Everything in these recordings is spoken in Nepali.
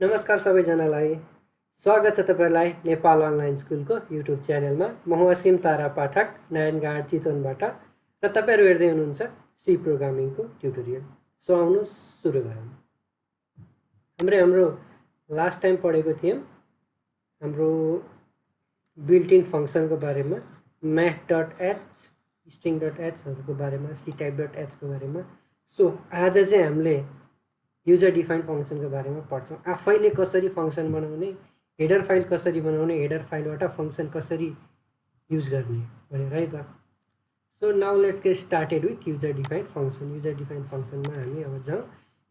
नमस्कार सबैजनालाई। स्वागत छ तपाईलाई नेपाल अनलाइन स्कुलको युट्युब च्यानलमा। म हुँ असीम तारा पाठक, नारायणघाट चितवनबाट, र तपाईहरु हेर्दै हुनुहुन्छ सी प्रोग्रामिङको ट्युटोरियल। सो आउनु सुरु गरौँ। हाम्रो लास्ट टाइम पढेको थियौं हाम्रो बिल्ट इन फंक्सनको बारेमा, math.h, string.h हरुको बारेमा, ctype.h को बारेमा। सो आज चाहिँ हामीले युजर डिफाइन्ड फंक्सनको बारेमा पढ्छौं। आफैले कसरी फंक्सन बनाउने, हेडर फाइल कसरी बनाउने, हेडर फाइलबाट फंक्सन कसरी युज गर्ने भनेर है त। So now let's get started with user defined function. User defined फंक्सनमा हामी अब जाउँ।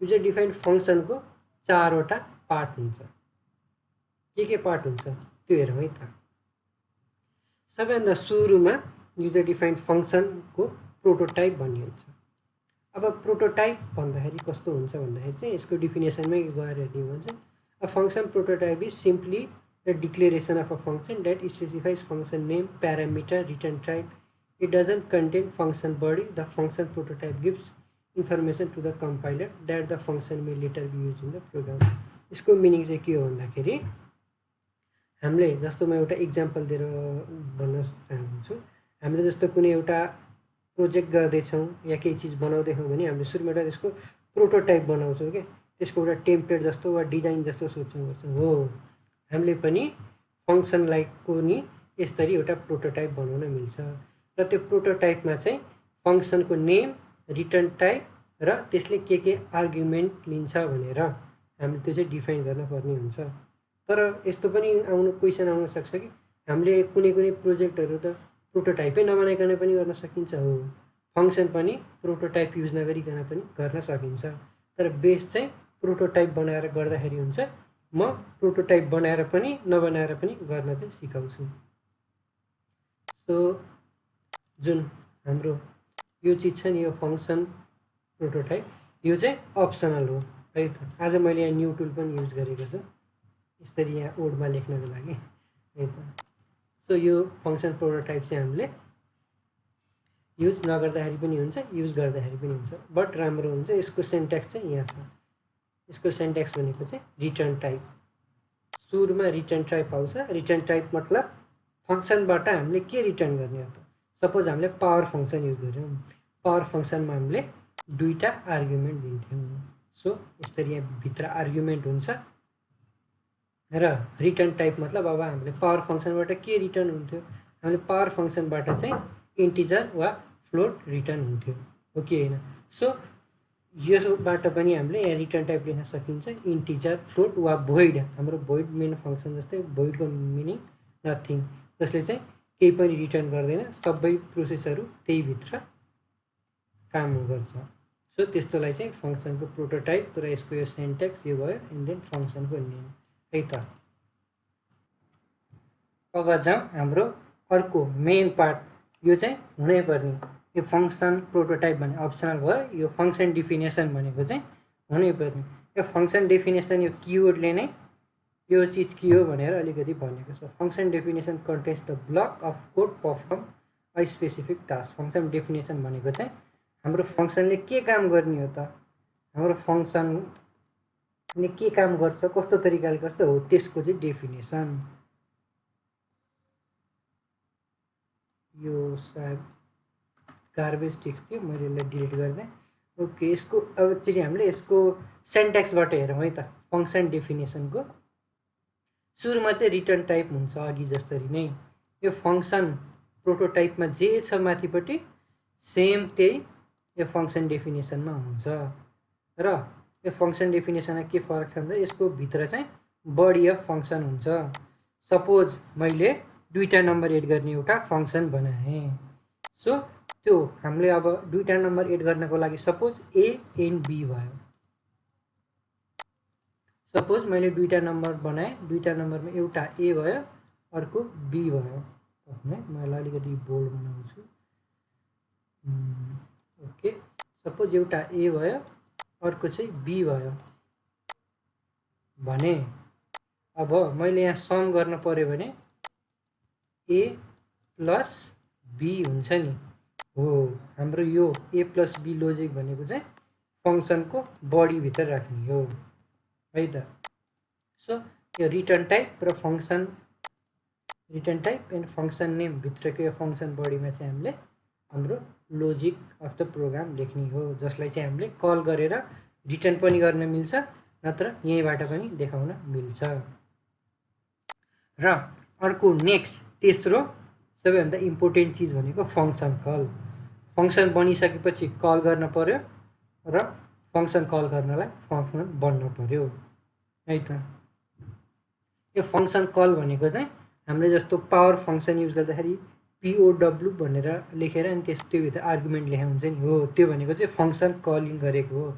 युजर डिफाइन्ड फंक्सनको चारवटा पार्ट हुन्छ। के पार्ट हुन्छ त्यो हेरौँ है त। सबैभन्दा सुरुमा युजर डिफाइन्ड फंक्सनको प्रोटोटाइप भन्ने हुन्छ। अब प्रोटोटाइप भन्दाखेरि कस्तो हुन्छ भन्दाखेरि चाहिँ यसको डिफिनेसनमै गएर हेर्ने हुन्छ। A function prototype is simply the declaration of a function that specifies function name, parameter, return type. It doesn't contain function body. The function prototype gives information to the compiler that the function may later be used in the program. यसको मिनिङ चाहिँ के हो भन्दाखेरि हामीले जस्तो म एउटा एक्जाम्पल दिएर भन्न चाहन्छु। हामीले जस्तो कुनै एउटा प्रोजेक्ट गर्दैछौँ या केही चिज बनाउँदैछौँ भने हामीले सुरुमा एउटा त्यसको प्रोटोटाइप बनाउँछौँ के, त्यसको एउटा टेम्प्लेट जस्तो वा डिजाइन जस्तो सोच्छौँ गर्छौँ। हो, हामीले पनि फंक्सनलाई को नि यसरी एउटा प्रोटोटाइप बनाउन मिल्छ। र त्यो प्रोटोटाइपमा चाहिँ फंक्सनको नेम, रिटर्न टाइप र त्यसले के आर्गुमेन्ट लिन्छ भनेर हामीले त्यो चाहिँ डिफाइन गर्न पर्ने हुन्छ। तर यस्तो पनि क्वेसन आउन सक्छ कि हामीले कुनै प्रोजेक्टहरु त प्रोटोटाइपै नबनाइकन पनि गर्न सकिन्छ। हो, फंक्सन पनि प्रोटोटाइप युज नगरिकन पनि गर्न सकिन्छ। तर बेस चाहिँ प्रोटोटाइप बनाएर गर्दाखेरि हुन्छ। म प्रोटोटाइप बनाएर पनि नबनाएर पनि गर्न चाहिँ सिकाउँछु। सो जुन हाम्रो यो चीज छ नि, यो फंक्सन प्रोटोटाइप, यो चाहिँ अप्सनल हो है त। आज मैले यहाँ न्यू टुल पनि युज गरेको छु यसरी यहाँ ओडमा लेख्नको लागि है त। सो यो फंक्सन प्रोटोटाइप चाहिँ हामीले युज नगर्दाखेरि पनि हुन्छ, युज गर्दाखेरि पनि हुन्छ। बट राम्रो हुन्छ। यसको सिन्ट्याक्स चाहिँ यहाँ छ। यसको सिन्ट्याक्स भनेको चाहिँ रिटर्न टाइप। सुरुमा रिटर्न टाइप आउँछ। रिटर्न टाइप मतलब फंक्सनबाट हामीले के रिटर्न गर्ने हो त। सपोज हामीले पावर फंक्सन युज गर्यौं। पावर फंक्सनमा हामीले दुईटा आर्गुमेन्ट दिन्थ्यौं। सो यसरी यहाँ भित्र आर्गुमेन्ट हुन्छ र रिटर्न टाइप मतलब अब हामीले पावर फंक्सनबाट के रिटर्न हुन्थ्यो, हामीले पावर फंक्सनबाट चाहिँ इन्टिजर वा फ्लोट रिटर्न हुन्थ्यो, हो कि हैन। सो यसबाट पनि हामीले यहाँ रिटर्न टाइप लेख्न सकिन्छ, इन्टिजर, फ्लोट वा भोइड। हाम्रो भोइड मेन फंक्सन जस्तै भोइडको मिनिङ नथिङ, जसले चाहिँ केही पनि रिटर्न गर्दैन, सबै प्रोसेसहरु त्यही भित्र काम गर्छ। सो त्यस्तोलाई चाहिँ फंक्सनको प्रोटोटाइप र यसको यो सिन्ट्याक्स यो भयो। एन्ड देन फंक्सनको नेम है त। अब जाउँ हाम्रो अर्को मेन पार्ट। यो चाहिँ हुनै पर्ने। यो फंक्सन प्रोटोटाइप भने अप्सनल भयो। यो फंक्सन डेफिनेसन भनेको चाहिँ हुनै पर्ने। यो फंक्सन डेफिनेसन यो कीवर्डले नै यो चीज के हो भनेर अलिकति भनेको छ। Function definition contents the block of code perform a specific task. Function definition भनेको चाहिँ हाम्रो फंक्सनले के काम गर्ने हो त, हाम्रो फंक्सनले के काम गर्छ, कस्तो तरिकाले गर्छ, हो त्यसको चाहिँ डेफिनेसन। यो सायद गार्बेज टेक्स्ट थियो, मैले यसलाई डिलिट गर्दै। ओके, यसको अब चाहिँ हामीले यसको सिन्ट्याक्सबाट हेरौँ है त। फंक्सन डेफिनेसनको सुरुमा चाहिँ रिटर्न टाइप हुन्छ अघि जस्तरी नै। यो फंक्सन प्रोटोटाइपमा जे छ माथिपट्टि सेम त्यही यो फंक्सन डेफिनेसनमा हुन्छ। र यो फंक्सन डेफिनेसनमा के फरक छ भन्दा यसको भित्र चाहिँ बडी अफ फंक्सन हुन्छ। सपोज मैले दुईटा नम्बर एड गर्ने एउटा फंक्सन बनाएँ। सो त्यो हामीले अब दुईटा नम्बर एड गर्नको लागि सपोज ए एन्ड बी भयो। सपोज मैले दुईटा नम्बर बनाएँ, दुईटा नम्बरमा एउटा ए भयो, अर्को बी भयो। मैले अलिकति बोल्ड बनाउँछु। ओके, सपोज एउटा ए भयो, अर्को चाहिँ बी भयो भने अब मैले यहाँ सम गर्न पर्यो भने ए प्लस बी हुन्छ नि। हो, हाम्रो यो ए प्लस बी लोजिक भनेको चाहिँ फंक्सनको बडी भित्र राख्ने हो है त। सो यो रिटर्न टाइप र function return type and function name भित्रको यो फङ्सन बडीमा चाहिँ हामीले हाम्रो लोजिक अफ द प्रोग्राम लेख्ने हो, जसलाई चाहिँ हामीले कल गरेर रिटर्न पनि गर्न मिल्छ नत्र यहीँबाट पनि देखाउन मिल्छ। र अर्को नेक्स्ट तेस्रो सबैभन्दा इम्पोर्टेन्ट चिज भनेको फङ्सन कल। फङ्सन बनिसकेपछि कल गर्न पर्यो र फङ्सन कल गर्नलाई फङ्सन बन्न पर्यो है त। यो फङ्सन कल भनेको चाहिँ हामीले जस्तो पावर फङ्सन युज गर्दाखेरि POW भनेर लेखेर अनि त्योभित्र आर्गुमेन्ट लेखा हुन्छ नि, हो त्यो भनेको चाहिँ फङ्सन कलिङ गरेको हो।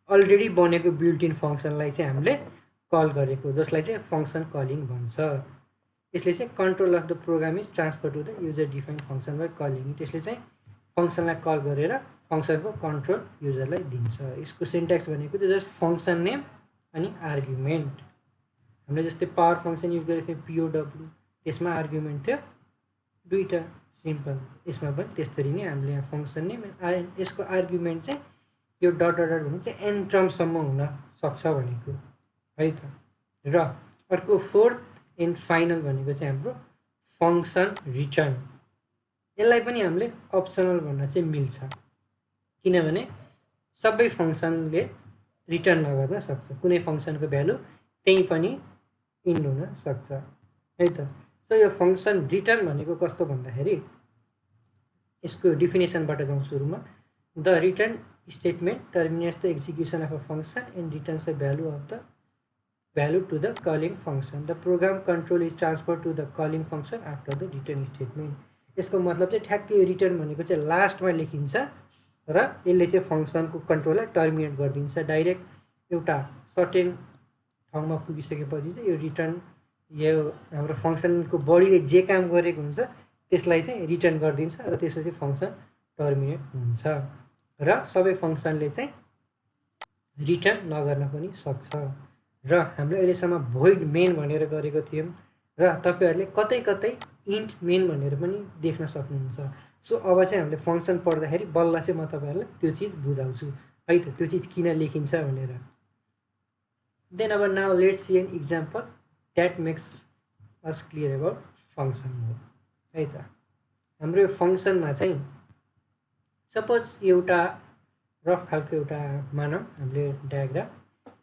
अलरेडी बनेको बिल्ट इन फङ्सनलाई चाहिँ हामीले कल गरेको, जसलाई चाहिँ फङ्सन कलिङ भन्छ। यसले चाहिँ control of the program is transfer to the user defined function by calling. त्यसले चाहिँ फङ्सनलाई कल गरेर फङ्सनको कन्ट्रोल युजरलाई दिन्छ। यसको सिन्ट्याक्स भनेको चाहिँ जस्ट फङ्सन नेम अनि आर्गुमेन्ट। हामीले जस्तै पावर फङ्सन युज गरेको थियौँ POW, त्यसमा आर्गुमेन्ट थियो दुईवटा सिम्पल। यसमा पनि त्यस्तरी नै हामीले यहाँ फङ्सन नेम यसको आर्गुमेन्ट चाहिँ यो डट डट डट भन्नु चाहिँ एन टर्मसम्म हुन सक्छ भनेको है त। र अर्को फोर्थ एन्ड फाइनल भनेको चाहिँ हाम्रो फङ्सन रिटर्न। यसलाई पनि हामीले अप्सनल भन्न चाहिँ मिल्छ, किनभने सबै फङ्सनले रिटर्न नगर्न सक्छ, कुनै फङ्सनको भ्यालु त्यहीँ पनि इन्ड हुन सक्छ है त। सो यो फङ्सन रिटर्न भनेको कस्तो भन्दाखेरि यसको डिफिनेसनबाट जाउँ सुरुमा। The return statement terminates the execution of a function and returns the value to the calling function. The program control is transfer to the calling function after the return statement. यसको मतलब चाहिँ ठ्याक्कै यो रिटर्न भनेको चाहिँ लास्टमा लेखिन्छ र यसले चाहिँ फङ्सनको कन्ट्रोललाई टर्मिनेट गरिदिन्छ। डाइरेक्ट एउटा सर्टेन ठाउँमा पुगिसकेपछि चाहिँ यो रिटर्न यो हाम्रो फङ्सनको बडीले जे काम गरेको हुन्छ त्यसलाई चाहिँ रिटर्न गरिदिन्छ र त्यसपछि फङ्सन टर्मिनेट हुन्छ। र सबै फङ्सनले चाहिँ रिटर्न नगर्न पनि सक्छ। र हामीले अहिलेसम्म भोइड मेन भनेर गरेको थियौँ र तपाईँहरूले कतै कतै इन्ट मेन भनेर पनि देख्न सक्नुहुन्छ। सो अब चाहिँ हामीले फङ्सन पढ्दाखेरि बल्ल चाहिँ म तपाईँहरूलाई त्यो चिज बुझाउँछु है त, त्यो चिज किन लेखिन्छ भनेर। देन अब now let's see an example that makes us clear about function हो है त। हाम्रो यो फङ्सनमा चाहिँ सपोज एउटा रफ खालको एउटा मानौँ हामीले डायग्राम।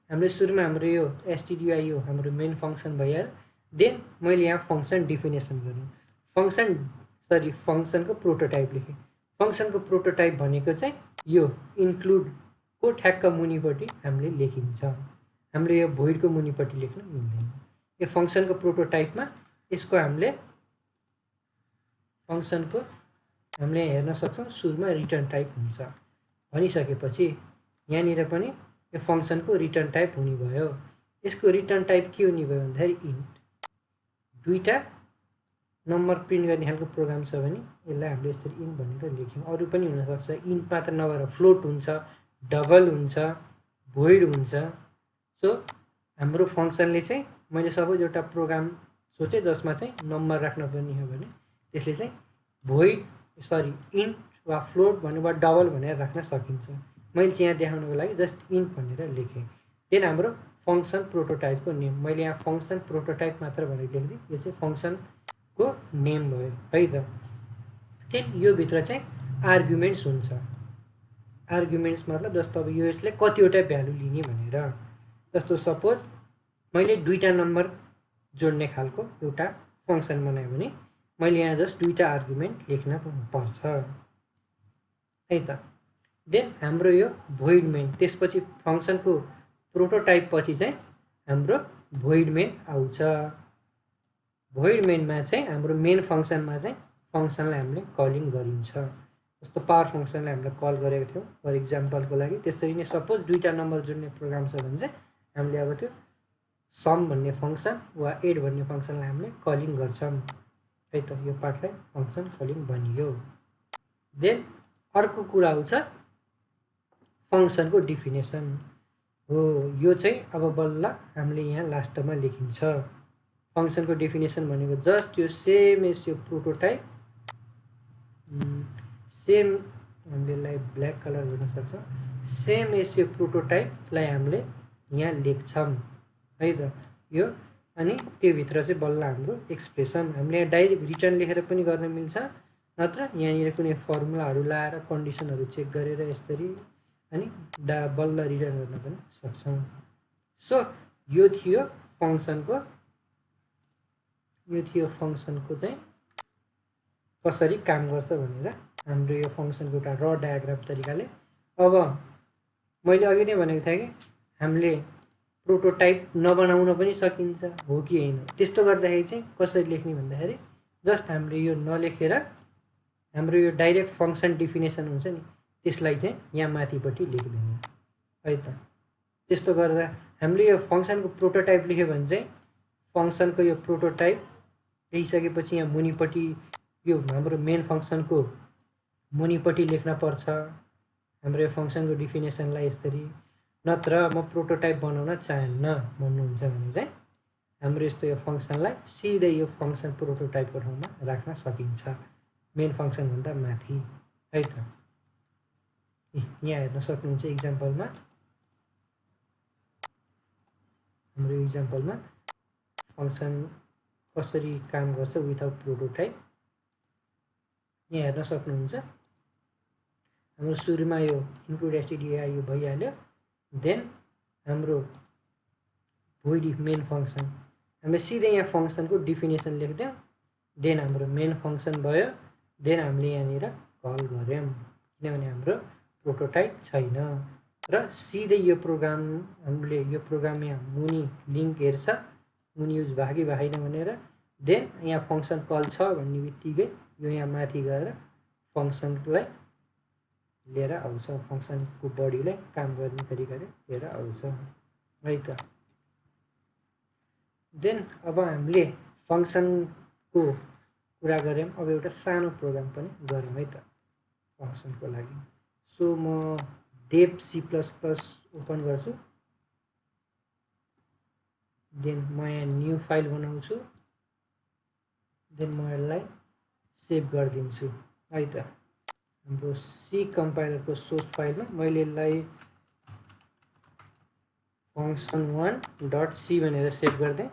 हामीले सुरुमा हाम्रो यो stdio हाम्रो मेन फङ्सन भइहाल्यो। देन मैले यहाँ फङ्सन डिफिनेसन गरेँ, फङ्सनको प्रोटोटाइप लेखेँ। फङ्सनको प्रोटोटाइप भनेको चाहिँ यो इन्क्लुडको ठ्याक्क मुनिपट्टि हामीले लेखिन्छ, हामीले यो भोइडको मुनिपट्टि लेख्न मिल्दैन। यो फङ्सनको प्रोटोटाइपमा यसको हामीले हेर्न सक्छौँ सुरुमा रिटर्न टाइप हुन्छ भनिसकेपछि यहाँनिर पनि यो फङ्सनको रिटर्न टाइप हुने भयो। यसको रिटर्न टाइप के हुने भयो भन्दाखेरि इन्ट। दुईवटा नम्बर प्रिन्ट गर्ने खालको प्रोग्राम छ भने यसलाई हामीले यसरी इन्ट भनेर लेख्यौँ। अरू पनि हुनसक्छ, इन्ट मात्र नभएर फ्लोट हुन्छ, डबल हुन्छ, भोइड हुन्छ। सो हाम्रो फङ्सनले चाहिँ मैले सपोज एउटा प्रोग्राम सोचेँ जसमा चाहिँ नम्बर राख्न पर्ने हो भने त्यसले चाहिँ इन्ट वा फ्लोट भन्नु वा डबल भनेर राख्न सकिन्छ। मैले चाहिँ यहाँ देखाउनको लागि जस्ट इन्ट भनेर लेखेँ। देन हाम्रो फङ्सन प्रोटोटाइपको नेम मैले यहाँ फङ्सन प्रोटोटाइप मात्र भनेर लेखिदिएँ, यो चाहिँ फङ्सनको नेम भयो है त। देन यो भित्र चाहिँ आर्गुमेन्ट्स हुन्छ। आर्गुमेन्ट्स मतलब जस्तो अब यो यसले कतिवटा भ्यालु लिने भनेर, जस्तो सपोज मैले दुईवटा नम्बर जोड्ने खालको एउटा फङ्सन बनाएँ भने मैले यहाँ जस्ट दुईवटा आर्गुमेन्ट लेख्न पर्छ है त। देन हाम्रो यो भोइड मेन, त्यसपछि फङ्सनको प्रोटोटाइप पछि चाहिँ हाम्रो भोइड मेन आउँछ। भोइड मेनमा चाहिँ हाम्रो मेन फङ्सनमा चाहिँ फङ्सनलाई हामीले कलिङ गरिन्छ। जस्तो पावर फङ्सनलाई हामीले कल गरेको थियौँ फर इक्जाम्पलको लागि, त्यसरी नै सपोज दुईवटा नम्बर जोड्ने प्रोग्राम छ भने चाहिँ हामीले अब त्यो सम भन्ने फङ्सन वा एड भन्ने फङ्सनलाई हामीले कलिङ गर्छौँ है त। यो पार्टलाई फङ्सन कलिङ भनियो। देन अर्को कुरा आउँछ फङ्सनको डिफिनेसन हो। यो चाहिँ अब बल्ल हामीले यहाँ लास्टमा लेखिन्छ। फङ्सनको डिफिनेसन भनेको जस्ट यो सेम एज यो प्रोटोटाइप, सेम हामीले यसलाई ब्ल्याक कलर गर्न सक्छौँ, सेम एज यो प्रोटोटाइपलाई हामीले यहाँ लेख्छौँ है त। यो अनि त्यो भित्र चाहिँ बल्ल हाम्रो एक्सप्रेसन हामीले डाइरेक्ट रिटर्न लेखेर पनि गर्न मिल्छ नत्र यहाँनिर कुनै फर्मुलाहरू लाएर कन्डिसनहरू चेक गरेर यसरी अनि बल्ल रिटर्न गर्न पनि सक्छौँ। सो यो थियो फङ्सनको चाहिँ कसरी काम गर्छ भनेर हाम्रो यो फङ्सनको एउटा र डायग्राम तरिकाले। अब मैले अघि नै भनेको थिएँ कि हामीले प्रोटोटाइप नबनाउन पनि सकिन्छ हो कि होइन। त्यस्तो गर्दाखेरि चाहिँ कसरी लेख्ने भन्दाखेरि जस्ट हामीले यो नलेखेर हाम्रो यो डाइरेक्ट फङ्सन डिफिनेसन हुन्छ नि त्यसलाई चाहिँ यहाँ माथिपट्टि लेखिदिने है त। त्यस्तो गर्दा हामीले यो फङ्सनको प्रोटोटाइप लेख्यो भने चाहिँ फङ्सनको यो प्रोटोटाइप लेखिसकेपछि यहाँ मुनिपट्टि यो हाम्रो मेन फङ्सनको मुनिपट्टि लेख्न पर्छ हाम्रो यो फङ्सनको डिफिनेसनलाई यसरी। नत्र म प्रोटोटाइप बनाउन चाहन्न भन्नुहुन्छ भने चाहिँ हाम्रो यस्तो यो फङ्सनलाई सिधै यो फङ्सन प्रोटोटाइपको ठाउँमा राख्न सकिन्छ मेन फङ्सनभन्दा माथि है त। यहाँ हेर्न सक्नुहुन्छ इक्जाम्पलमा हाम्रो इक्जाम्पलमा फङ्सन कसरी काम गर्छ विदाउट प्रोटोटाइप यहाँ हेर्न सक्नुहुन्छ। हाम्रो सुरुमा यो इनक्लुड stdio यो भइहाल्यो। देन हाम्रो void मेन फङ्सन हामीले सिधै यहाँ फङ्सनको डिफिनेसन लेख्दियौँ। देन हाम्रो मेन फङ्सन भयो। देन हामीले यहाँनिर कल गऱ्यौँ किनभने हाम्रो प्रोटोटाइप छैन र सिधै यो प्रोग्राम हामीले यो प्रोग्राम यहाँ मुनि लिङ्क हेर्छ मुनि युज भयो कि भएन भनेर। देन यहाँ फङ्सन कल छ भन्ने बित्तिकै यो यहाँ माथि गएर फङ्सनलाई लिएर आउँछ फङ्सनको बडीलाई काम गर्ने तरिकाले लिएर आउँछ है त। देन अब हामीले फङ्सनको कुरा गऱ्यौँ। अब एउटा सानो प्रोग्राम पनि गरौँ है त फङ्सनको लागि। सो म डेभ C++ ओपन गर्छु। देन म यहाँ न्यू फाइल बनाउँछु। देन म यसलाई सेभ गरिदिन्छु है त। हाम्रो सी कम्पाइलरको सोर्स फाइलमा मैले यसलाई function1.c भनेर सेभ गरिदिएँ।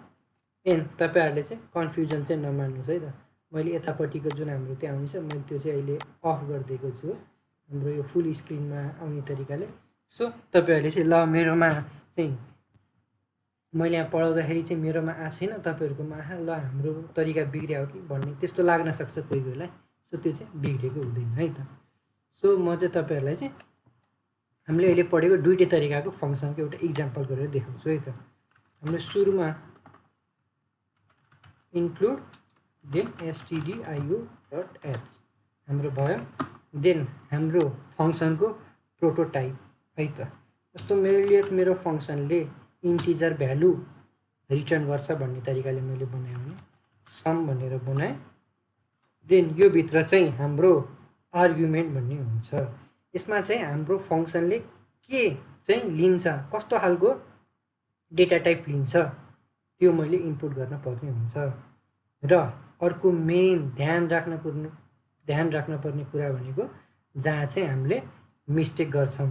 एन्ड तपाईँहरूले चाहिँ कन्फ्युजन चाहिँ नमान्नुहोस् है त। मैले यतापट्टिको जुन हाम्रो त्यो आउँछ मैले त्यो चाहिँ अहिले अफ गरिदिएको छु हाम्रो यो फुल स्क्रिनमा आउने तरिकाले। सो तपाईँहरूले चाहिँ ल मेरोमा चाहिँ मैले यहाँ पढाउँदाखेरि चाहिँ मेरोमा आएको छैन तपाईँहरूकोमा आहा ल हाम्रो तरिका बिग्रियो कि भन्ने त्यस्तो लाग्न सक्छ कोही कोहीलाई। सो त्यो चाहिँ बिग्रेको हुँदैन है त। सो म चाहिँ तपाईँहरूलाई चाहिँ हामीले अहिले पढेको दुईटै तरिकाको फङ्सनको एउटा इक्जाम्पल गरेर देखाउँछु है त। हामीले सुरुमा इन्क्लुड देन stdio.h हाम्रो भयो। देन हाम्रो फङ्सनको प्रोटोटाइप है त। जस्तो मेरो फङ्सनले इन्टिजर भ्यालु रिटर्न गर्छ भन्ने तरिकाले मैले बनाएँ भने सम भनेर बनाएँ। देन यो भित्र चाहिँ हाम्रो आर्गुमेन्ट भन्ने हुन्छ। यसमा चाहिँ हाम्रो फङ्सनले के चाहिँ लिन्छ कस्तो खालको डेटा टाइप लिन्छ त्यो मैले इनपुट गर्न पर्ने हुन्छ। र अर्को मेन ध्यान राख्न पर्ने कुरा भनेको जहाँ चाहिँ हामीले मिस्टेक गर्छौँ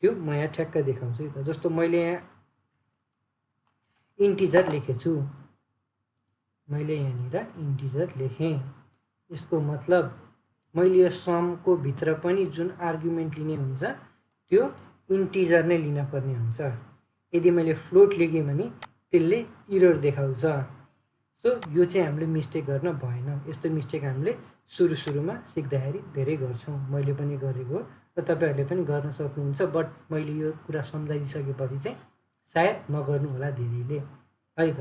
त्यो म यहाँ ठ्याक्क देखाउँछु त। जस्तो मैले यहाँ इन्टिजर लेखेछु मैले यहाँनिर इन्टिजर लेखेँ। यसको मतलब मैले यो समको भित्र पनि जुन आर्गुमेन्ट लिने हुन्छ त्यो इन्टिजर नै लिन पर्ने हुन्छ। यदि मैले फ्लोट लेखेँ भने त्यसले इरर देखाउँछ। सो यो चाहिँ हामीले मिस्टेक गर्न भएन। यस्तो मिस्टेक हामीले सुरुमा सिक्दाखेरि धेरै गर्छौँ। मैले पनि गरेको र तपाईँहरूले पनि गर्न सक्नुहुन्छ। बट मैले यो कुरा सम्झाइदिसकेपछि चाहिँ सायद नगर्नु होला धेरैले है त।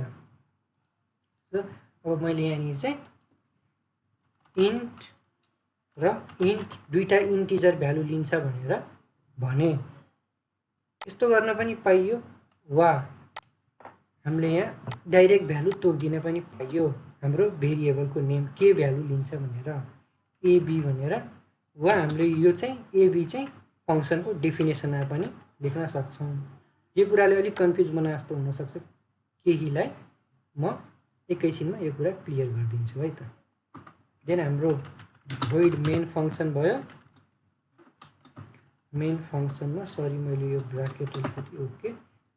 अब मैले यहाँनिर चाहिँ इन्ट र इन्ट दुईटा इन्टिजर भ्यालु लिन्छ भनेर भने यस्तो गर्न पनि पाइयो वा हामीले यहाँ डाइरेक्ट भ्यालु तोकिदिन पनि पाइयो। हाम्रो भेरिएबलको नेम के भ्यालु लिन्छ भनेर एबी भनेर वा हामीले यो चाहिँ एबी चाहिँ फङ्सनको डिफिनेसनमा पनि लेख्न सक्छौँ। यो कुराले अलिक कन्फ्युज बनाए जस्तो हुनसक्छ केहीलाई। म एकैछिनमा यो कुरा क्लियर गरिदिन्छु है त। देन हाम्रो void मेन फङ्सन भयो। मेन फङ्सनमा सरी मैले यो ब्राकेट लेखेको थिएँ ओके।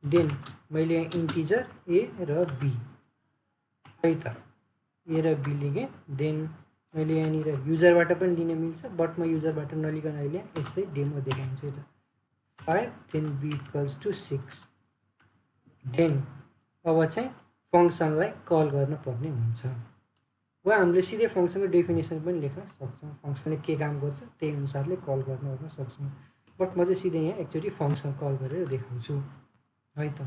देन मैले यहाँ इन्टिजर ए र बी है त ए र बी लेखेँ। देन मैले यहाँनिर युजरबाट पनि लिन मिल्छ, बट म युजरबाट नलिकन अहिले यसै डेमो देखाउँछु त। 5 then be equals to 6। Then अब चाहिँ फङ्सनलाई कल गर्नुपर्ने हुन्छ, वा हामीले सिधै फङ्सनको डेफिनेसन पनि लेख्न सक्छौँ। फङ्सनले के काम गर्छ त्यही अनुसारले कल गर्न सक्छौँ, बट म चाहिँ सिधै यहाँ एकचोटि फङ्सन कल गरेर देखाउँछु है त।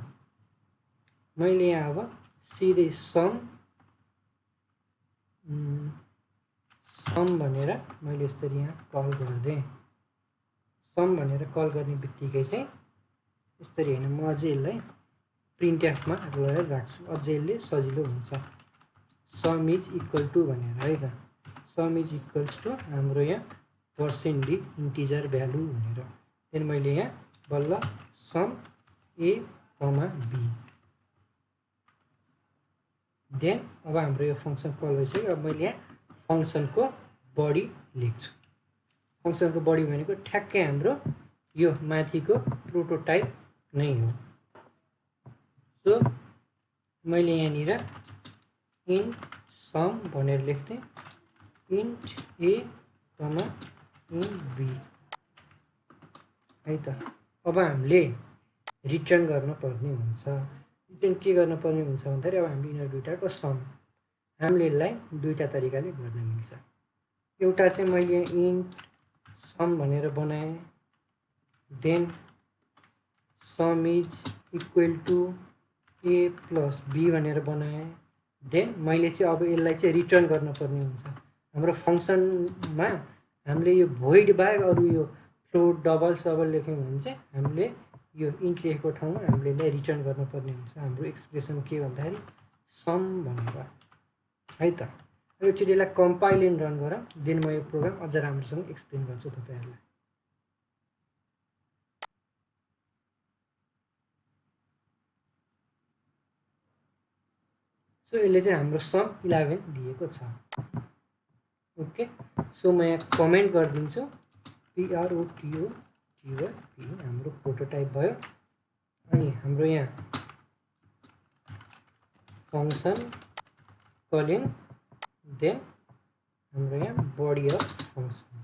मैले यहाँ अब सिधै सम भनेर मैले यसरी यहाँ कल गरिदिएँ। सम भनेर कल गर्ने बित्तिकै चाहिँ यसरी होइन, म अझै यसलाई प्रिन्टएफमा लगाएर राख्छु, अझै यसले सजिलो हुन्छ। सम इज इक्वल टु भनेर है त, सम इज इक्वल्स टु हाम्रो यहाँ % d इन्टिजर भ्यालु भनेर। देन मैले यहाँ बल्ल sum A comma B. Then अब हाम्रो यो फङ्सन कल भइसक्यो। अब मैले यहाँ फङ्सनको बडी लेख्छु। फङ्सनको बडी भनेको ठ्याक्कै हाम्रो यो माथिको प्रोटोटाइप नै हो। सो मैले यहाँनिर इन्ट सम भनेर लेख्थेँ, int a comma int b है त। अब हामीले रिटर्न गर्नुपर्ने हुन्छ। रिटर्न के गर्नुपर्ने हुन्छ भन्दाखेरि अब हामीले यिनीहरू दुइटाको सम, हामीले यसलाई दुईवटा तरिकाले गर्न मिल्छ। एउटा चाहिँ मैले इन्ट सम भनेर बनाएँ, then sum is equal to A plus B भनेर बनाएँ। देन मैले चाहिँ अब यसलाई चाहिँ रिटर्न गर्नुपर्ने हुन्छ। हाम्रो फङ्सनमा हामीले यो भोइड बाहेक अरू यो फ्लोट डबल सबल लेख्यौँ भने चाहिँ हामीले यो इन्ट लेखेको ठाउँमा हामीले यसलाई रिटर्न गर्नुपर्ने हुन्छ। हाम्रो एक्सप्रेसन के भन्दाखेरि सम भनेर है त। अब एकचोटि यसलाई कम्पाइल एन्ड रन गरौँ, देन म यो प्रोग्राम अझ राम्रोसँग एक्सप्लेन गर्छु तपाईँहरूलाई। सो यसले चाहिँ हाम्रो सम 11 दिएको छ। ओके, सो म यहाँ कमेन्ट गरिदिन्छु, PROTOTYP हाम्रो प्रोटोटाइप भयो। अनि हाम्रो यहाँ फङ्सन कलिङ, देन हाम्रो यहाँ body of function,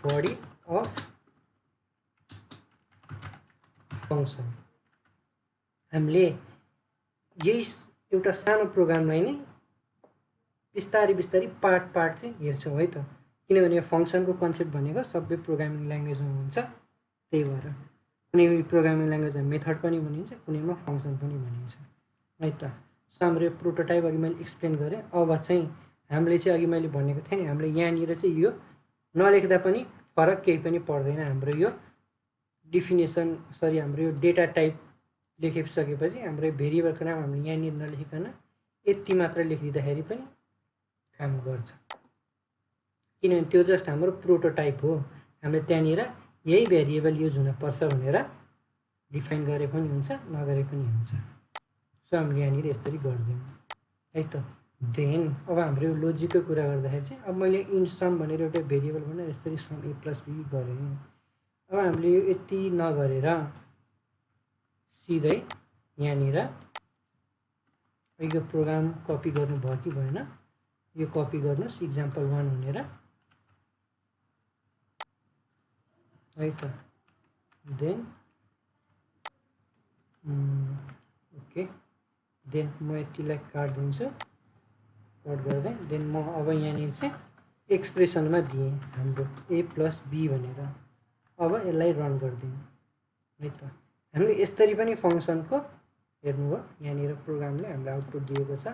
body of function. हामीले यही एउटा सानो प्रोग्रामलाई नै बिस्तारै बिस्तारै पार्ट चाहिँ हेर्छौँ है त। किनभने फङ्सनको कन्सेप्ट भनेको सबै प्रोग्रामिङ ल्याङ्ग्वेजमा हुन्छ, त्यही भएर कुनै प्रोग्रामिङ ल्याङ्ग्वेजमा मेथड पनि भनिन्छ, कुनैमा फङ्सन पनि भनिन्छ है त। सो हाम्रो यो प्रोटोटाइप अघि मैले एक्सप्लेन गरेँ। अब चाहिँ हामीले चाहिँ अघि मैले भनेको थिएँ नि, हामीले यहाँनिर चाहिँ यो नलेख्दा पनि फरक केही पनि पर्दैन। हाम्रो यो डिफिनेसन हाम्रो यो डेटा टाइप लेखिसकेपछि हाम्रो भेरिएबलको नाम हामीले यहाँनिर नलेखिकन यति मात्र लेखिदिँदाखेरि पनि काम गर्छ, किनभने त्यो जस्ट हाम्रो प्रोटोटाइप हो। हामीले त्यहाँनिर यही भेरिएबल युज हुनपर्छ भनेर डिफाइन गरे पनि हुन्छ, नगरे पनि हुन्छ। सो हामीले यहाँनिर यसरी गरिदियौँ है त। देन अब हाम्रो यो लोजिकको कुरा गर्दाखेरि चाहिँ अब मैले इन्ट सम भनेर एउटा भेरिएबल भनेर यसरी सम ए प्लस बी गरेँ। अब हामीले यो यति नगरेर सिधै यहाँनिर यो प्रोग्राम कपी गर्नुभयो कि भएन, यो कपी गर्नुहोस् example1 भनेर है त। देन ओके, देन म यतिलाई काटिदिन्छु, कट गर्दै। देन म अब यहाँनिर चाहिँ एक्सप्रेसनमा दिएँ हाम्रो ए प्लस बी भनेर। अब यसलाई रन गरिदिउँ है त। हामीले यसरी पनि फङ्सनको हेर्नुभयो, यहाँनिर प्रोग्रामले हामीलाई आउटपुट दिएको छ।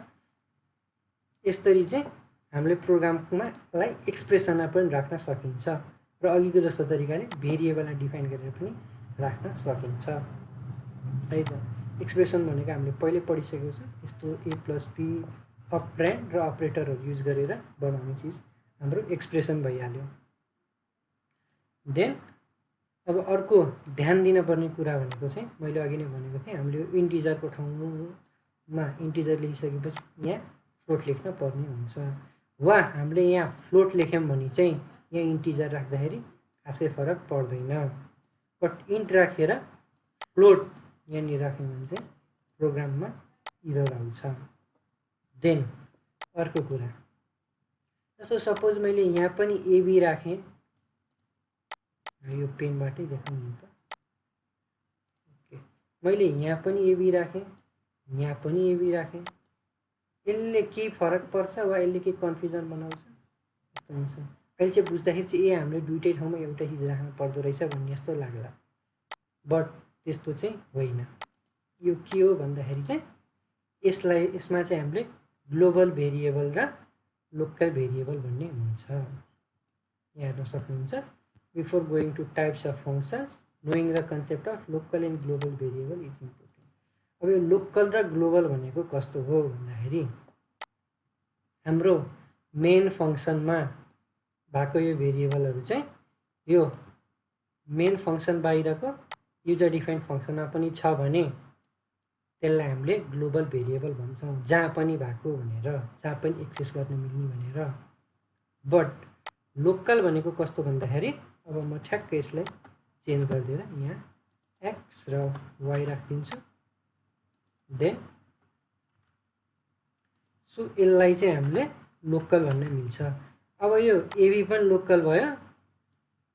यसरी चाहिँ हामीले प्रोग्रामलाई एक्सप्रेसनमा पनि राख्न सकिन्छ र अघिको जस्तो तरिकाले भेरिएबललाई डिफाइन गरेर पनि राख्न सकिन्छ है त। एक्सप्रेसन भनेको हामीले पहिले पढिसकेको छ, यस्तो ए प्लस बी अपरेन्ड र अपरेटरहरू युज गरेर बनाउने चिज हाम्रो एक्सप्रेसन भइहाल्यो। देन अब अर्को ध्यान दिनुपर्ने कुरा भनेको चाहिँ मैले अघि नै भनेको थिएँ, हामीले यो इन्टिजरको ठाउँमा इन्टिजर लेखिसकेपछि यहाँ फ्लोट लेख्न पर्ने हुन्छ, वा हामीले यहाँ फ्लोट लेख्यौँ भने चाहिँ यहाँ इन्टिजर राख्दाखेरि खासै फरक पर्दैन। बट इन्ट राखेर फ्लोट यहाँनिर राख्यौँ भने चाहिँ प्रोग्राममा इरर आउँछ। देन अर्को कुरा, जस्तो सपोज मैले यहाँ पनि एबी राखेँ, यो पेनबाटै देखाउनु त। ओके, मैले यहाँ पनि एबी राखेँ, यहाँ पनि एबी राखेँ, यसले के फरक पर्छ वा यसले के कन्फ्युजन बनाउँछ? अहिले चाहिँ बुझ्दाखेरि चाहिँ ए हामीले दुईटै ठाउँमा एउटै चिज राख्नु पर्दो रहेछ भन्ने जस्तो लाग्ला, बट त्यस्तो चाहिँ होइन। यो के हो भन्दाखेरि चाहिँ यसमा चाहिँ हामीले ग्लोबल भेरिएबल र लोकल भेरिएबल भन्ने हुन्छ। यहाँ हेर्न सक्नुहुन्छ। Before going to types of functions knowing the concept of local and global variable is important. अब यो लोकल र ग्लोबल भनेको कस्तो हो भन्दाखेरि हाम्रो मेन फङ्सनमा भएको यो भेरिएबलहरू चाहिँ यो मेन फङ्सन बाहिरको युजर डिफाइन्ड फङ्सनमा पनि छ भने त्यसलाई हामीले ग्लोबल भेरिएबल भन्छौँ, जहाँ पनि भएको भनेर, जहाँ पनि एक्सेस गर्न मिल्ने भनेर। बट लोकल भनेको कस्तो भन्दाखेरि अब म ठ्याक्क यसलाई चेन्ज गरिदिएर यहाँ एक्स र वाई राखिदिन्छु। देन सो यसलाई चाहिँ हामीले लोकल भन्न मिल्छ। अब यो एबी पनि लोकल भयो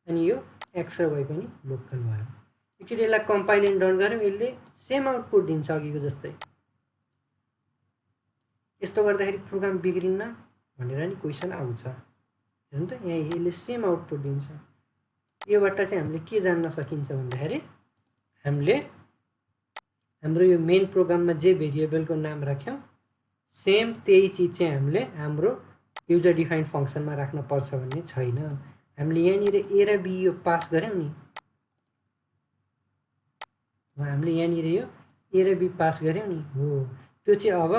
अनि यो एक्स र वाई पनि लोकल भयो। एकचोटि यसलाई कम्पाइल एन्ड रन गऱ्यौँ, यसले सेम आउटपुट दिन्छ अघिको जस्तै। यस्तो गर्दाखेरि प्रोग्राम बिग्रिन्न भनेर नि क्वेसन आउँछ। हेर्नु त, यहाँ यसले सेम आउटपुट दिन्छ। योबाट चाहिँ हामीले के जान्न सकिन्छ भन्दाखेरि हामीले हाम्रो यो मेन प्रोग्राममा जे भेरिएबलको नाम राख्यौँ सेम त्यही चिज चाहिँ हामीले हाम्रो युजर डिफाइन्ड फङ्सनमा राख्न पर्छ भन्ने छैन। हामीले यहाँनिर ए र बी यो पास गऱ्यौँ नि, हामीले यहाँनिर यो ए र बी पास गऱ्यौँ नि, हो त्यो चाहिँ अब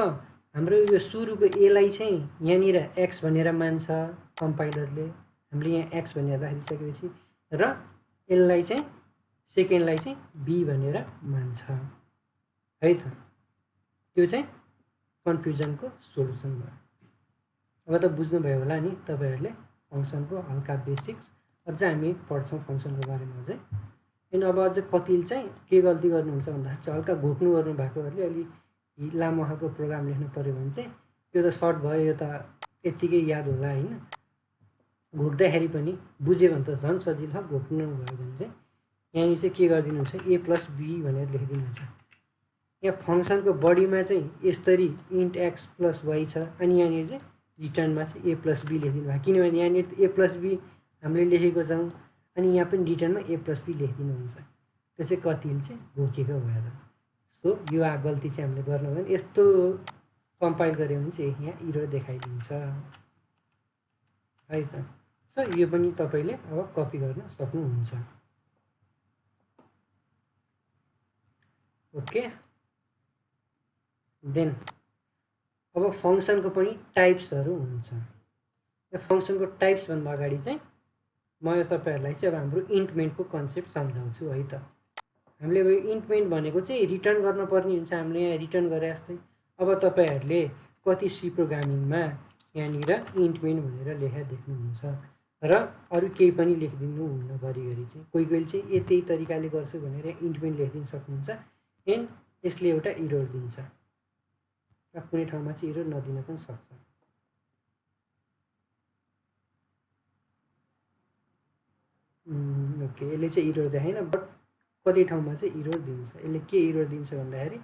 हाम्रो यो सुरुको एलाई चाहिँ यहाँनिर एक्स भनेर मान्छ कम्पाइलरले। हामीले यहाँ एक्स भनेर राखिसकेपछि र यसलाई चाहिँ सेकेन्डलाई चाहिँ बी भनेर मान्छ है त। त्यो चाहिँ कन्फ्युजनको सोल्युसन भयो। अब त बुझ्नुभयो होला नि तपाईँहरूले फङ्सनको हल्का बेसिक्स। अझ हामी पढ्छौँ फङ्सनको बारेमा अझै। अनि अब अझ कतिले चाहिँ के गल्ती गर्नुहुन्छ भन्दाखेरि चाहिँ हल्का घोक्नु गर्नु भएकोहरूले अलि लामो खालको प्रोग्राम लेख्नु पऱ्यो भने चाहिँ यो त सर्ट भयो, यो त यत्तिकै याद होला होइन। घोक्दाखेरि पनि बुझ्यो भने त झन् सजिलो, घोक्नु भयो भने चाहिँ यहाँनिर चाहिँ के गरिदिनुहुन्छ, ए प्लस बी भनेर लेखिदिनुहुन्छ। यहाँ फङ्सनको बडीमा चाहिँ यसरी इन्ट एक्स प्लस वाई छ, अनि यहाँनिर चाहिँ रिटर्नमा चाहिँ ए प्लस बी लेखिदिनु भयो। किनभने यहाँनिर ए प्लस बी हामीले लेखेको छौँ अनि यहाँ पनि रिटर्नमा ए प्लस बी लेखिदिनुहुन्छ। त्यो चाहिँ कतिले चाहिँ घोकेको भएर। सो यो गल्ती चाहिँ हामीले गर्नु भयो भने यस्तो कम्पाइल गऱ्यो भने चाहिँ यहाँ इरर देखाइदिन्छ है त। सो यो पनि तपाईँले अब कपी गर्न सक्नुहुन्छ। ओके, देन अब फङ्सनको पनि टाइप्सहरू हुन्छ। यो फङ्सनको टाइप्सभन्दा अगाडि चाहिँ म यो तपाईँहरूलाई चाहिँ अब हाम्रो इन्टमेन्टको कन्सेप्ट सम्झाउँछु है त। हामीले अब इन्टमेन्ट भनेको चाहिँ रिटर्न गर्नुपर्ने हुन्छ, हामीले यहाँ रिटर्न गरे जस्तै। अब तपाईँहरूले कति सी प्रोग्रामिङमा यहाँनिर इन्टमेन्ट भनेर लेखेर देख्नुहुन्छ र अरू केही पनि लेखिदिनु हुन्न घरिघरि चाहिँ। कोही कोही चाहिँ त्यही तरिकाले गर्छु भनेर इन्टमेन्ट लेखिदिन सक्नुहुन्छ एन्ड यसले एउटा इरर दिन्छ र कुनै ठाउँमा चाहिँ इरर नदिन पनि सक्छ। ओके, यसले चाहिँ इरर देखाएन, बट कति ठाउँमा चाहिँ इरर दिन्छ। यसले के इरर दिन्छ भन्दाखेरि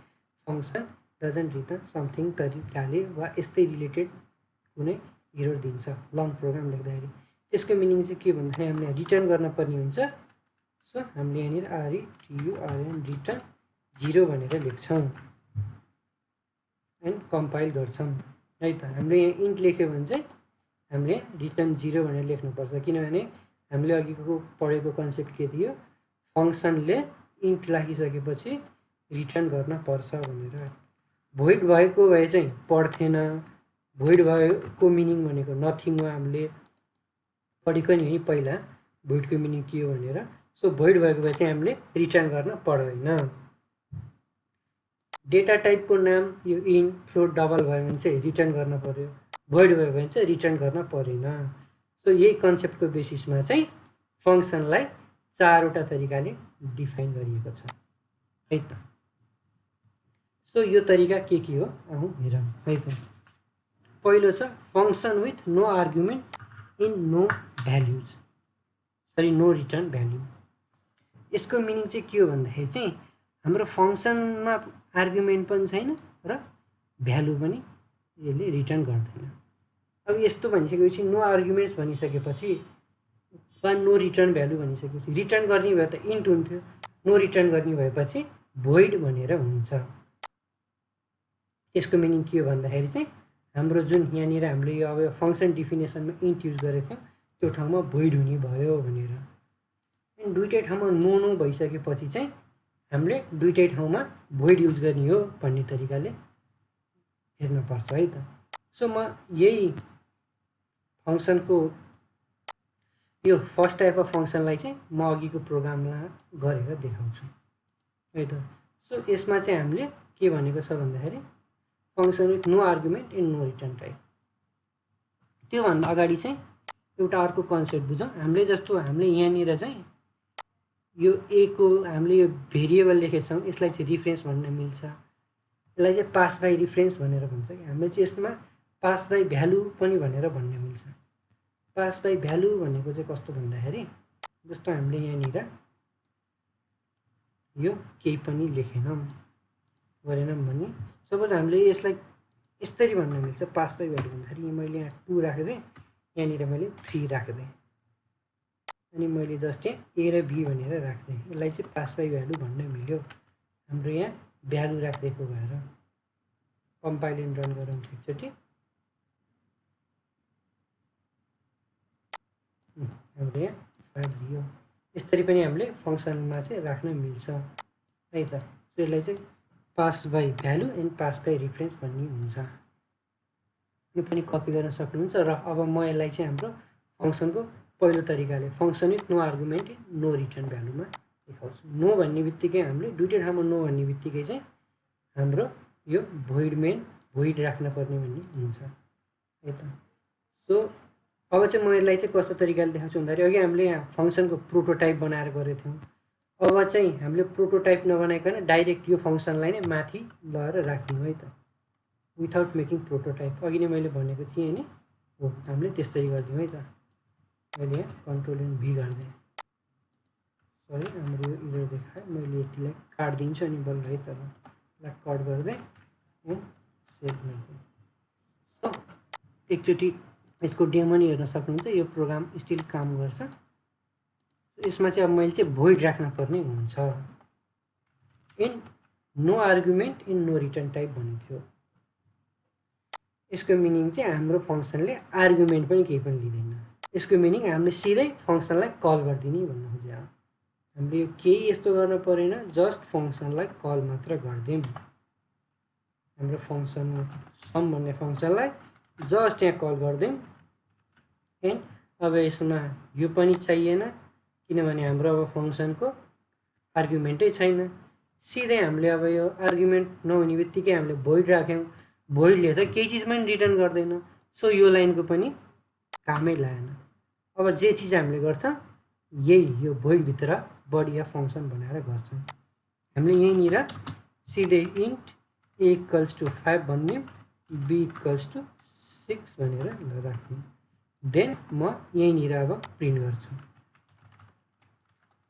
फङ्सन डजन्ट रिटर्न समथिङ तरिकाले वा यस्तै रिलेटेड कुनै इरर दिन्छ लङ प्रोग्राम लेख्दाखेरि। त्यसको मिनिङ चाहिँ के भन्दाखेरि हामीले रिटर्न गर्न पर्ने हुन्छ। सो हामीले यहाँनिर RETURN रिटर्न 0 भनेर लेख्छौँ एन्ड कम्पाइल गर्छौँ है त। हामीले यहाँ इन्ट लेख्यो भने चाहिँ हामीले रिटर्न 0 भनेर लेख्नुपर्छ, किनभने हामीले अघिको पढेको कन्सेप्ट के थियो, फङ्सनले इन्ट राखिसकेपछि रिटर्न गर्न पर्छ भनेर। भोइड भएको भए चाहिँ पढ्थेन। भोइड भएको मिनिङ भनेको नथिङ हो, हामीले पढेको नि है पहिला भोइडको मिनिङ के हो भनेर। सो भोइड भएको भए चाहिँ हामीले रिटर्न गर्न पर्दैन। डेटा टाइपको नाम यो इन्ट फ्लोट डबल भयो भने चाहिँ रिटर्न गर्न पर्यो, भोइड भयो भने चाहिँ रिटर्न गर्न परेन। सो यही कन्सेप्टको बेसिसमा चाहिँ फङ्सनलाई चारवटा तरिकाले डिफाइन गरिएको छ है त। सो यो तरिका के हो आउँ हेरौँ है त। पहिलो छ function with no argument and no values, sorry no return value. यसको मिनिङ चाहिँ के हो भन्दाखेरि चाहिँ हाम्रो फङ्सनमा आर्गुमेन्ट पनि छैन र भ्यालु पनि यसले रिटर्न गर्दैन। अब यस्तो भनिसकेपछि नो आर्गुमेन्ट्स भनिसकेपछि वा नो रिटर्न भ्यालु भनिसकेपछि रिटर्न गर्ने भए त इन्ट हुन्थ्यो, नो रिटर्न गर्ने भएपछि भोइड भनेर हुन्छ। त्यसको मिनिङ के हो भन्दाखेरि चाहिँ हाम्रो जुन यहाँनिर हामीले यो अब फङ्सन डिफिनेसनमा इन्ट युज गरेको थियौँ त्यो ठाउँमा भोइड हुने भयो भनेर। अनि दुईटै ठाउँमा नो भइसकेपछि चाहिँ हामीले दुईटै ठाउँमा भोइड युज गर्ने हो भन्ने तरिकाले हेर्नुपर्छ है त। सो म यही फङ्सनको यो फर्स्ट टाइप अफ फङ्सनलाई चाहिँ म अघिको प्रोग्राममा गरेर देखाउँछु है त। सो यसमा चाहिँ हामीले के भनेको छ भन्दाखेरि function with no argument and no return type. त्योभन्दा अगाडि चाहिँ एउटा अर्को कन्सेप्ट बुझौँ। हामीले जस्तो हामीले यहाँनिर चाहिँ यो ए को हामीले यो भेरिएबल लेखेका छौँ, यसलाई चाहिँ रिफरेन्स भन्न मिल्छ, यसलाई चाहिँ पास बाई रिफरेन्स भनेर भन्छ कि हामीले चाहिँ यसमा पास बाई भ्यालु पनि भनेर भन्न मिल्छ। पास बाई भ्यालु भनेको चाहिँ कस्तो भन्दाखेरि जस्तो हामीले यहाँनिर यो केही पनि लेखेनौँ गरेनौँ भने सपोज हामीले यसलाई यसरी भन्न मिल्छ पास बाई भ्यालु भन्दाखेरि मैले यहाँ 2 राखिदिएँ, यहाँनिर मैले 3 राखिदिएँ अनि मैले जस्ट यहाँ ए र बी भनेर राखिदिएँ। यसलाई चाहिँ पास बाई भ्यालु भन्न मिल्यो हाम्रो यहाँ भ्यालु राखिदिएको भएर। कम्पाइल एन्ड रन गरौँ एकचोटि। हाम्रो यहाँ 5 दियो। यसरी पनि हामीले फङ्सनमा चाहिँ राख्न मिल्छ है त। यसलाई चाहिँ pass by value and pass by reference भन्ने हुन्छ। यो पनि कपी गर्न सक्नुहुन्छ र अब म यसलाई चाहिँ हाम्रो फङ्सनको पहिलो तरिकाले function with no argument no return भ्यालुमा देखाउँछु। नो भन्ने बित्तिकै हामीले दुईटै ठाउँमा नो भन्ने बित्तिकै चाहिँ हाम्रो यो भोइड राख्न पर्ने भन्ने हुन्छ है त। सो अब चाहिँ म यसलाई चाहिँ कस्तो तरिकाले देखाउँछु भन्दाखेरि अघि हामीले यहाँ फङ्सनको प्रोटोटाइप बनाएर गरेको थियौँ। अब चाहिँ हामीले प्रोटोटाइप नबनाइकन डाइरेक्ट यो फङ्सनलाई नै माथि लगेर राख्ने हो है त, विथआउट मेकिङ प्रोटोटाइप। अघि नै मैले भनेको थिएँ नि हो, हामीले त्यस्तै गरिदिउँ है त। मैले यहाँ कन्ट्रोल एन्ड भी गरिदिएँ। सरी हाम्रो यो इरर देखाएँ, मैले यतिलाई काटिदिन्छु अनि बल्ल है त यसलाई कट गरिदिएँ एन्ड सेभ गरिदिएँ। सो एकचोटि यसको डेमो नि हेर्न सक्नुहुन्छ। यो प्रोग्राम स्टिल काम गर्छ। यसमा चाहिँ अब मैले चाहिँ भोइड राख्न पर्ने हुन्छ। And no argument and no return type भनेको थियो। यसको मिनिङ चाहिँ हाम्रो फङ्सनले आर्गुमेन्ट पनि केही पनि लिँदैन। यसको मिनिङ हामीले सिधै फङ्सनलाई कल गरिदिने भन्नु खोज्यो। हामीले यो केही यस्तो गर्न परेन, जस्ट फङ्सनलाई कल मात्र गरिदिउँ। हाम्रो फङ्सन सम भन्ने फङ्सनलाई जस्ट यहाँ कल गरिदिउँ एन्ड अब यसमा यो पनि चाहिएन किनभने हाम्रो अब फङ्सनको आर्गुमेन्टै छैन। सिधै हामीले अब यो आर्गुमेन्ट नहुने बित्तिकै हामीले भोइड राख्यौँ। भोइडले त केही चिज पनि रिटर्न गर्दैन। सो यो लाइनको पनि कामै लागेन। अब जे चिज हामीले गर्छौँ यही यो भोइडभित्र बडी अफ फङ्सन बनाएर गर्छौँ। हामीले यहीँनिर सिधै इन्ट ए इक्वल्स टु 5 भनिदिउँ, बी इक्वल्स टु 6 भनेर राख्दिउँ। देन म यहीँनिर अब प्रिन्ट गर्छु।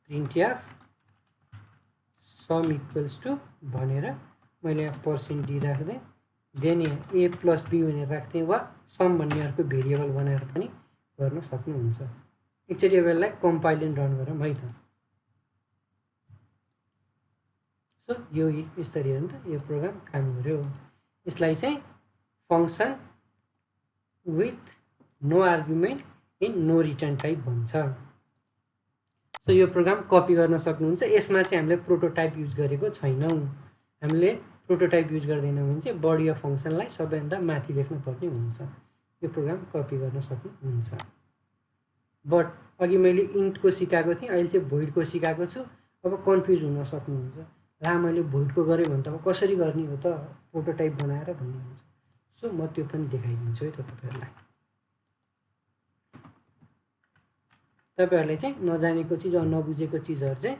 Print F sum equals to भनेर मैले यहाँ पर्सेन्ट डी राख्दिएँ। देन यहाँ ए प्लस बी भनेर राख्थेँ वा सम भन्ने अर्को भेरिएबल बनाएर पनि गर्न सक्नुहुन्छ। एकचोटि अब यसलाई कम्पाइल एन्ड रन गरौँ है त। सो यो यसरी हेर्नु त यो प्रोग्राम काम गर्यो। यसलाई चाहिँ function with no argument and no return type भन्छ। सो यो प्रोग्राम कपी गर्न सक्नुहुन्छ। यसमा चाहिँ हामीले प्रोटोटाइप युज गरेको छैनौँ। हामीले प्रोटोटाइप युज गर्दैनौँ भने चाहिँ बडी अफ फङ्सनलाई सबैभन्दा माथि लेख्नु पर्ने हुन्छ। यो प्रोग्राम कपी गर्न सक्नुहुन्छ। बट अघि मैले इन्टको सिकाएको थिएँ, अहिले चाहिँ भोइडको सिकाएको छु। अब कन्फ्युज हुन सक्नुहुन्छ, ला मैले भोइडको गरेँ भने त अब कसरी गर्ने हो त प्रोटोटाइप बनाएर भन्ने हुन्छ। सो म त्यो पनि देखाइदिन्छु है त तपाईँहरूलाई। तपाईहरुले चाहिँ नजानेको चिज वा नबुझेको चिजहरु चाहिँ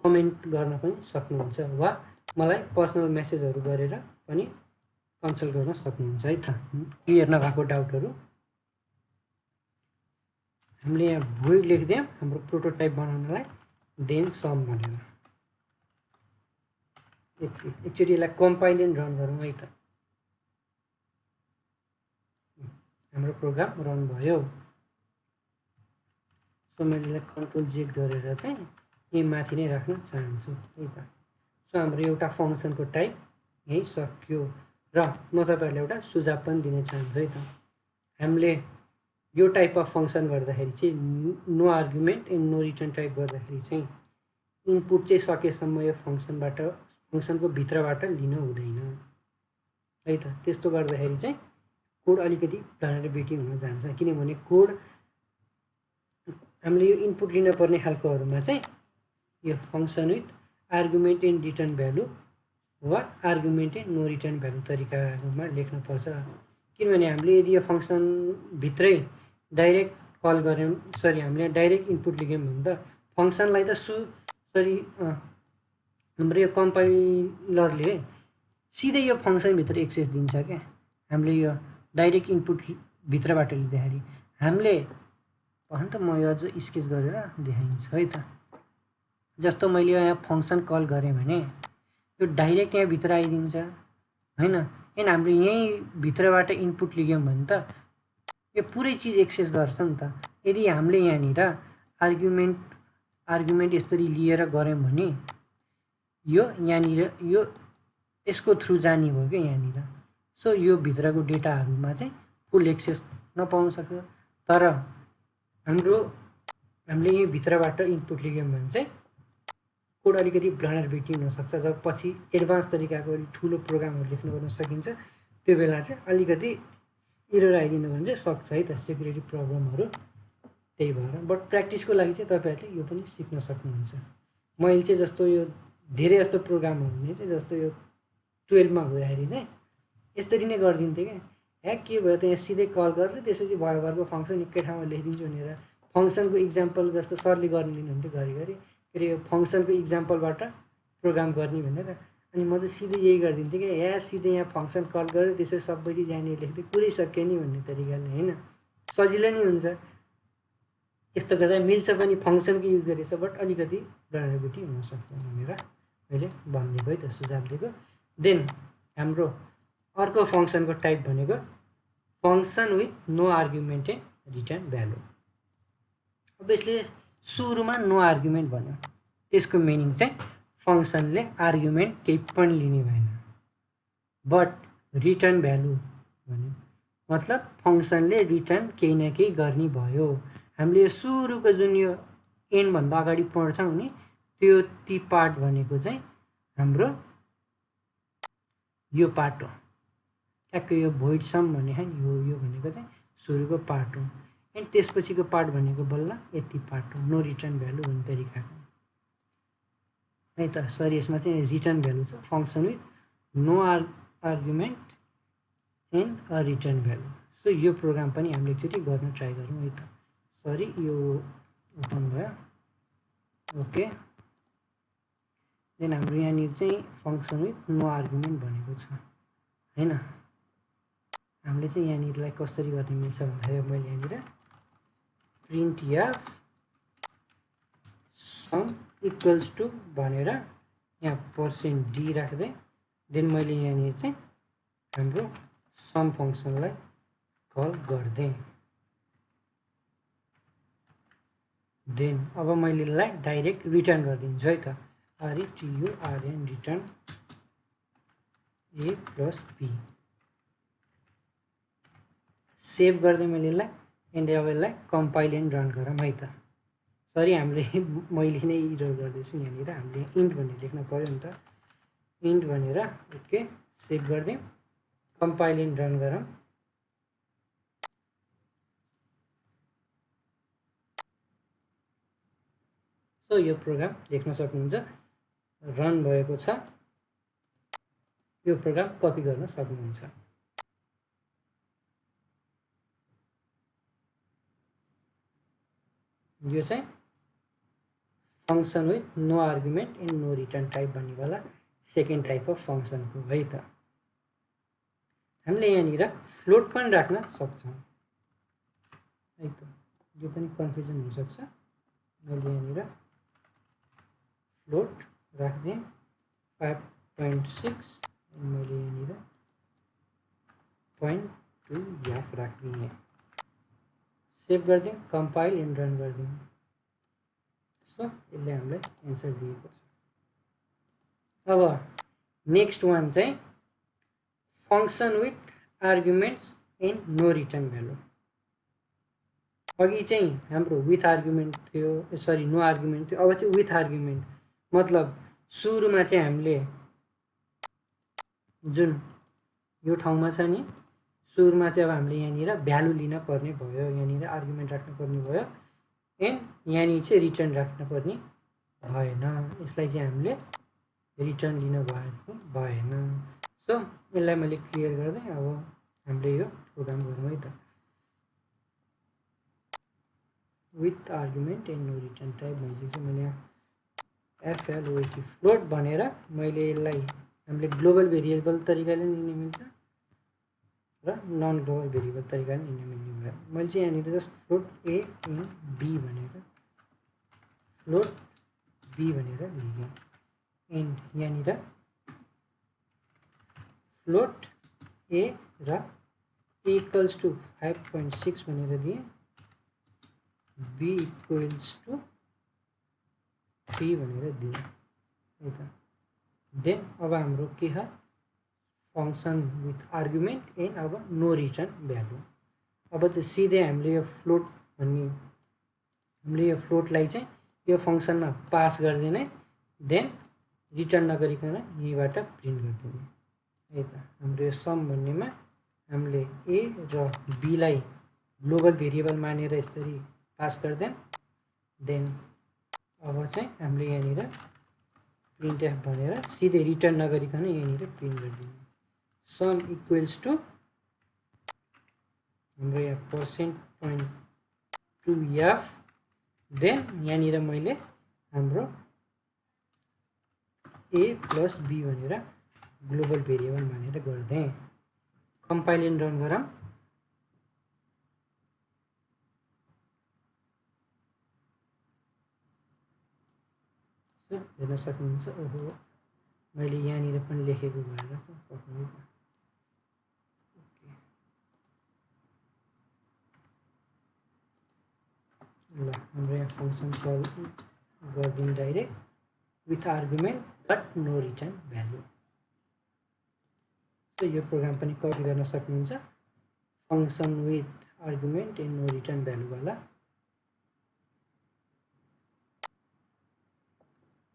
कमेन्ट गर्न पनि सक्नुहुन्छ वा मलाई पर्सनल मेसेजहरु गरेर पनि कन्सल्ट गर्न सक्नुहुन्छ है त। क्लियर नभएको डाउटहरु हामीले यहाँ भोइड लेखिदियौं हाम्रो प्रोटोटाइप बनाउनलाई, देन सम भनेर। एकचोटि यसलाई कम्पाइल एन्ड रन गरौँ है त। हाम्रो प्रोग्राम रन भयो। सो मैले यसलाई कन्ट्रोल जेड गरेर चाहिँ यही माथि नै राख्न चाहन्छु है त। सो हाम्रो एउटा फंक्सनको टाइप यही सक्यो र म तपाईहरुलाई एउटा सुझाव पनि दिन चाहन्छु है त। हामीले यो टाइप अफ फंक्सन गर्दाखेरि चाहिँ no argument and no return type गर्दाखेरि चाहिँ इनपुट चाहिँ सकेसम्म यो फंक्सनको भित्रबाट लिन हुँदैन है त। त्यस्तो गर्दाखेरि चाहिँ कोड अलिकति भल्नरेबिलिटी हुन जान्छ, किनभने कोड हामीले यो इनपुट लिन पर्ने खालकोहरुमा चाहिँ यो function with argument and return value वा argument and no return value तरिकामा लेख्न पर्छ। किनभने हामीले यदि यो फंक्सन भित्रै डाइरेक्ट कल गर्यौं, हामीले डाइरेक्ट इनपुट लेख्यौं भने त फंक्सनलाई त हाम्रो यो कम्पाइलरले सिधै यो फंक्सन भित्र एक्सेस दिन्छ क्या। हामीले यो डाइरेक्ट इनपुट भित्रबाट लिँदाखेरि हामीले त म यो अझ स्केच गरेर देखाइन्छु है त। जस्तो मैले यहाँ फंक्सन कल गरेँ भने यो डाइरेक्ट यहाँ भित्र आइदिन्छ हैन। एन्ड हामीले यही भित्रबाट इनपुट लियौं भने त यो पुरै चीज एक्सेस गर्छ नि त। यदि हामीले यहाँनिर आर्गुमेन्ट यसरी लिएर गर्यौं भने यो यहाँनिर यो यसको थ्रु जाने भयो के यहाँनिर। सो यो भित्रको डेटाहरुमा चाहिँ फुल एक्सेस नपाउन सक्छ। तर हामीले यो भित्रबाट इनपुट लियौं भने चाहिँ कोड अलिकति भल्नरेबिलिटी हुन सक्छ। जब पछि एडभान्स तरिकाको ठुलो प्रोग्रामहरु लेख्न गर्न सकिन्छ त्यो बेला चाहिँ अलिकति एरर आइदिनु भने चाहिँ सक्छ है त, सेक्युरिटी प्रब्लमहरु। त्यही भएर बट प्र्याक्टिसको लागि चाहिँ तपाईहरुले यो पनि सिक्न सक्नुहुन्छ। मैले चाहिँ जस्तो यो धेरै जस्तो प्रोग्रामहरुले चाहिँ जस्तो यो 12 मा हुँदाखेरि चाहिँ यसरी नै गर्दिन्थे के। ह्याक के भयो त यहाँ सिधै कल गर्छु त्यसपछि भरको फंक्सन एकै ठाउँमा लेखिदिन्छु भनेर फंक्सनको एक्जाम्पल जस्तो सरले गर्न दिनुहुन्थ्यो घरिघरि के यो फंक्सनको एक्जाम्पलबाट प्रोग्राम गर्ने भनेर। अनि म चाहिँ सिधै यही गर्दिन्थे के, यहाँ सिधै यहाँ फंक्सन कल गर्यो त्यसपछि सबै चिज यहाँनिर लेख्दै कुरै सक्यो नि भन्ने तरिकाले हैन, सजिलो नि हुन्छ। यस्तो गर्दा मिल्छ पनि, फंक्सनको युज गरेछ बट अलिकति भल्नरेबिलिटी हुन सक्छ भनेर मैले भनिदिएको है त, सुझाव दिएको। देन हाम्रो अर्को फंक्सनको टाइप भनेको function with no argument and return value. अब यसले सुरुमा नो आर्गुमेन्ट भन्यो, त्यसको मिनिङ चाहिँ फंक्सनले आर्गुमेन्ट केही पनि लिने भएन। बट रिटर्न भ्यालु भन्यो मतलब फंक्सनले रिटर्न केही न केही गर्ने भयो। हामीले यो सुरुको जुन यो एन्ड भन्दा अगाडि पढ्छौं नि त्यो ती पार्ट भनेको चाहिँ हाम्रो यो पार्ट हो। ट्याक्कै यो भोइड सम भन्ने है यो भनेको चाहिँ सुरुको पार्ट हो। एन्ड त्यसपछिको पार्ट भनेको बल्ल यति पार्ट हो, नो रिटर्न भ्यालु भन्ने तरिकाको है त। सरी यसमा चाहिँ रिटर्न भ्यालु छ, function with no argument and a return value. So यो प्रोग्राम पनि हामीले एकचोटि गर्न ट्राई गरौँ है त। सरी यो ओपन भयो, ओके। देन हाम्रो यहाँनिर चाहिँ फंक्सन विथ नो आर्गुमेन्ट भनेको छ हैन। हामीले चाहिँ यहाँनिरलाई कसरी गर्ने मिल्छ भन्दाखेरि मैले यहाँनिर print F sum equals to भनेर यहाँ % d राख्दै देन मैले यहाँनिर चाहिँ हाम्रो सम फंक्सनलाई कल गर्दै। देन अब मैले यसलाई डाइरेक्ट रिटर्न गरिदिन्छु है त, RETURN return a + b। Save गर्दै मैले यसलाई एन्ड अब यसलाई कम्पाइल एन्ड रन गरौँ है त। सरी हामीले मैले नै इरर गर्दैछु यहाँनिर, हामीले इन्ट भनेर लेख्न पर्यो नि त, इन्ट भनेर ओके सेभ गर्दियौँ, कम्पाइल एन्ड रन गरौँ। सो यो प्रोग्राम देख्न सक्नुहुन्छ रन भएको छ। यो प्रोग्राम कपी गर्न सक्नुहुन्छ। यो चाहिँ function with no argument and no return type भन्नेवाला सेकेन्ड टाइप अफ फङ्सन हो है त। हामीले यहाँनिर फ्लोट पनि राख्न सक्छौँ है त। यो पनि कन्फ्युजन हुनसक्छ। मैले यहाँनिर फ्लोट राख्दिएँ 5.6 मैले यहाँनिर 0.2 याफ राखिदिएँ। सेभ गरिदिउँ, कम्पाइल एन्ड रन गरिदिउँ। सो यसले हामीलाई एन्सर दिएको छ। अब नेक्स्ट वान चाहिँ function with arguments and no return value. अघि चाहिँ हाम्रो विथ आर्गुमेन्ट थियो, सरी नो आर्गुमेन्ट थियो, अब चाहिँ विथ आर्गुमेन्ट। मतलब सुरुमा चाहिँ हामीले जुन यो ठाउँमा छ नि, सुरुमा चाहिँ अब हामीले यहाँनिर भ्यालु लिन पर्ने भयो, यहाँनिर आर्गुमेन्ट राख्नु पर्ने भयो एन्ड यहाँनिर चाहिँ रिटर्न राख्नु पर्ने भएन। यसलाई चाहिँ हामीले रिटर्न लिन भएन। सो यसलाई मैले क्लियर गर्दै अब हामीले यो प्रोग्राम गरौँ है त। With argument and no return type भनिसकेपछि मैले यहाँ एफएलओटी फ्लोट भनेर मैले यसलाई हामीले ग्लोबल भेरिएबल तरिकाले लिन मिल्छ र नन ग्लोबल भेरिएबल तरिकाले लिन मिल्ने भयो। मैले चाहिँ यहाँनिर just float A and B भनेर लेखेँ एन्ड यहाँनिर फ्लोट ए र ए इक्वल्स टु 5.6 भनेर दिएँ, बी इक्वल्स टु 3 भनेर दिएँ है त। देन अब हाम्रो के छ फङ्सन विथ आर्गुमेन्ट एन्ड अब नो रिटर्न भ्यालु। अब चाहिँ सिधै हामीले यो फ्लोट भन्ने हामीले यो फ्लोटलाई चाहिँ यो फङ्सनमा पास गरिदिने, देन रिटर्न नगरिकन यहीँबाट प्रिन्ट गरिदिने है त। हाम्रो यो सम भन्नेमा हामीले ए र बीलाई ग्लोबल भेरिएबल मानेर यसरी पास गरिदियौँ। देन अब चाहिँ हामीले यहाँनिर प्रिन्ट एफ भनेर सिधै रिटर्न नगरिकन यहाँनिर प्रिन्ट गरिदिने। सम इक्वल्स टु हाम्रो यहाँ %.2f, देन यहाँनिर मैले हाम्रो ए प्लस बी भनेर ग्लोबल भेरिएबल मानेर गरिदिएँ। कम्पाइल एन्ड रन गरौँ। हेर्न सक्नुहुन्छ, ओहो मैले यहाँनिर पनि लेखेको भएर त पक्कै ल हाम्रो यहाँ फङ्सन कल गरिदिउँ direct with argument but no return value. So यो प्रोग्राम पनि कपी गर्न सक्नुहुन्छ, function with argument and no return भ्यालुवाला।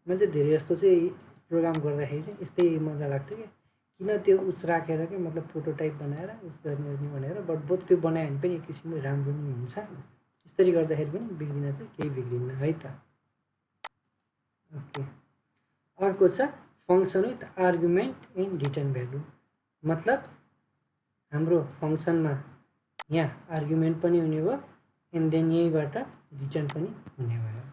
मैले चाहिँ धेरै जस्तो चाहिँ प्रोग्राम गर्दाखेरि चाहिँ यस्तै मजा लाग्थ्यो कि किन त्यो उस राखेर क्या, मतलब प्रोटोटाइप बनाएर उस गर्ने भनेर, बट त्यो बनायो भने पनि एक किसिमले राम्रो नि हुन्छ। यसरी गर्दाखेरि पनि बिग्रिन चाहिँ केही बिग्रिन्न है त। ओके, अर्को छ function with argument and return value. मतलब हाम्रो फङ्सनमा यहाँ आर्गुमेन्ट पनि हुने भयो एन्ड देन यहीँबाट रिटर्न पनि हुने भयो।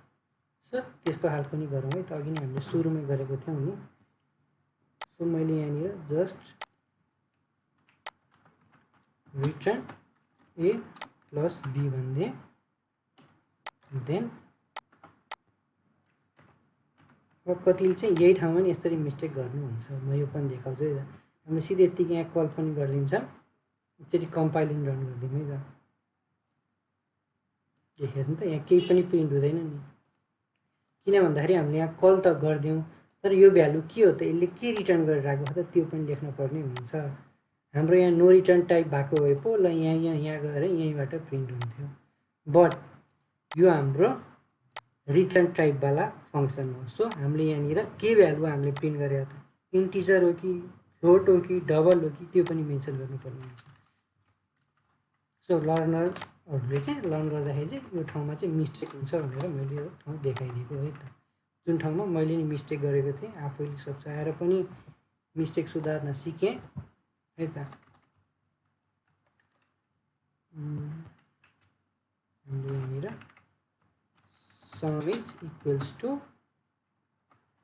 सो त्यस्तो खालको नि गरौँ है त। अघि नै हामीले सुरुमै गरेको थियौँ नि। सो मैले यहाँनिर just return A plus B भनिदिएँ, देन अब कतिले चाहिँ यही ठाउँमा नि यसरी मिस्टेक गर्नुहुन्छ, म यो पनि देखाउँछु है त। हामीले सिधै यत्तिकै यहाँ कल पनि गरिदिन्छ, एकचोटि कम्पाइल एन्ड रन गरिदिउँ है त। यो हेर्नु त यहाँ केही पनि प्रिन्ट हुँदैन नि, किन भन्दाखेरि हामीले यहाँ कल त गरिदिउँ तर यो भ्यालु के हो त, यसले के रिटर्न गरिरहेको हो त त्यो पनि लेख्न पर्ने हुन्छ। हाम्रो यहाँ नो रिटर्न टाइप भएको भए पो ल यहाँ गएर यहीँबाट प्रिन्ट हुन्थ्यो, बट यो हाम्रो रिटर्न टाइपवाला फङ्सन हो। सो हामीले यहाँनिर के भ्यालु हामीले प्रिन्ट गरेको त, इन्टिजर हो कि फ्लोट हो कि डबल हो कि त्यो पनि मेन्सन गर्नुपर्ने हुन्छ। सो लर्नरहरूले चाहिँ लर्न गर्दाखेरि चाहिँ यो ठाउँमा चाहिँ मिस्टेक हुन्छ भनेर मैले यो ठाउँ देखाइदिएको है त। जुन ठाउँमा मैले नि मिस्टेक गरेको थिएँ, आफैले सच्याएर पनि मिस्टेक सुधार्न सिकेँ है त। हामीले यहाँनिर sum is equals to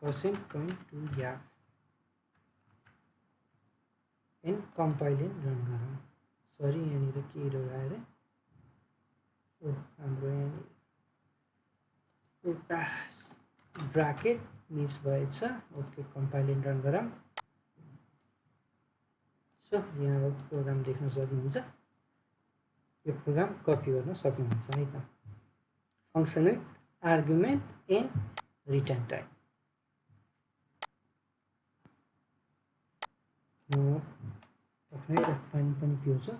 %.2 gap and compile and run गरौँ सरी यहाँनिर के एरर आएर हाम्रो यहाँ एउटा ब्राकेट मिस भएछ ओके कम्पाइल एन्ड रन गरौँ सो यहाँ प्रोग्राम देख्न सक्नुहुन्छ यो प्रोग्राम कपी गर्न सक्नुहुन्छ है त function with argument and return type म आफ्नै पानी पनि पिउँछु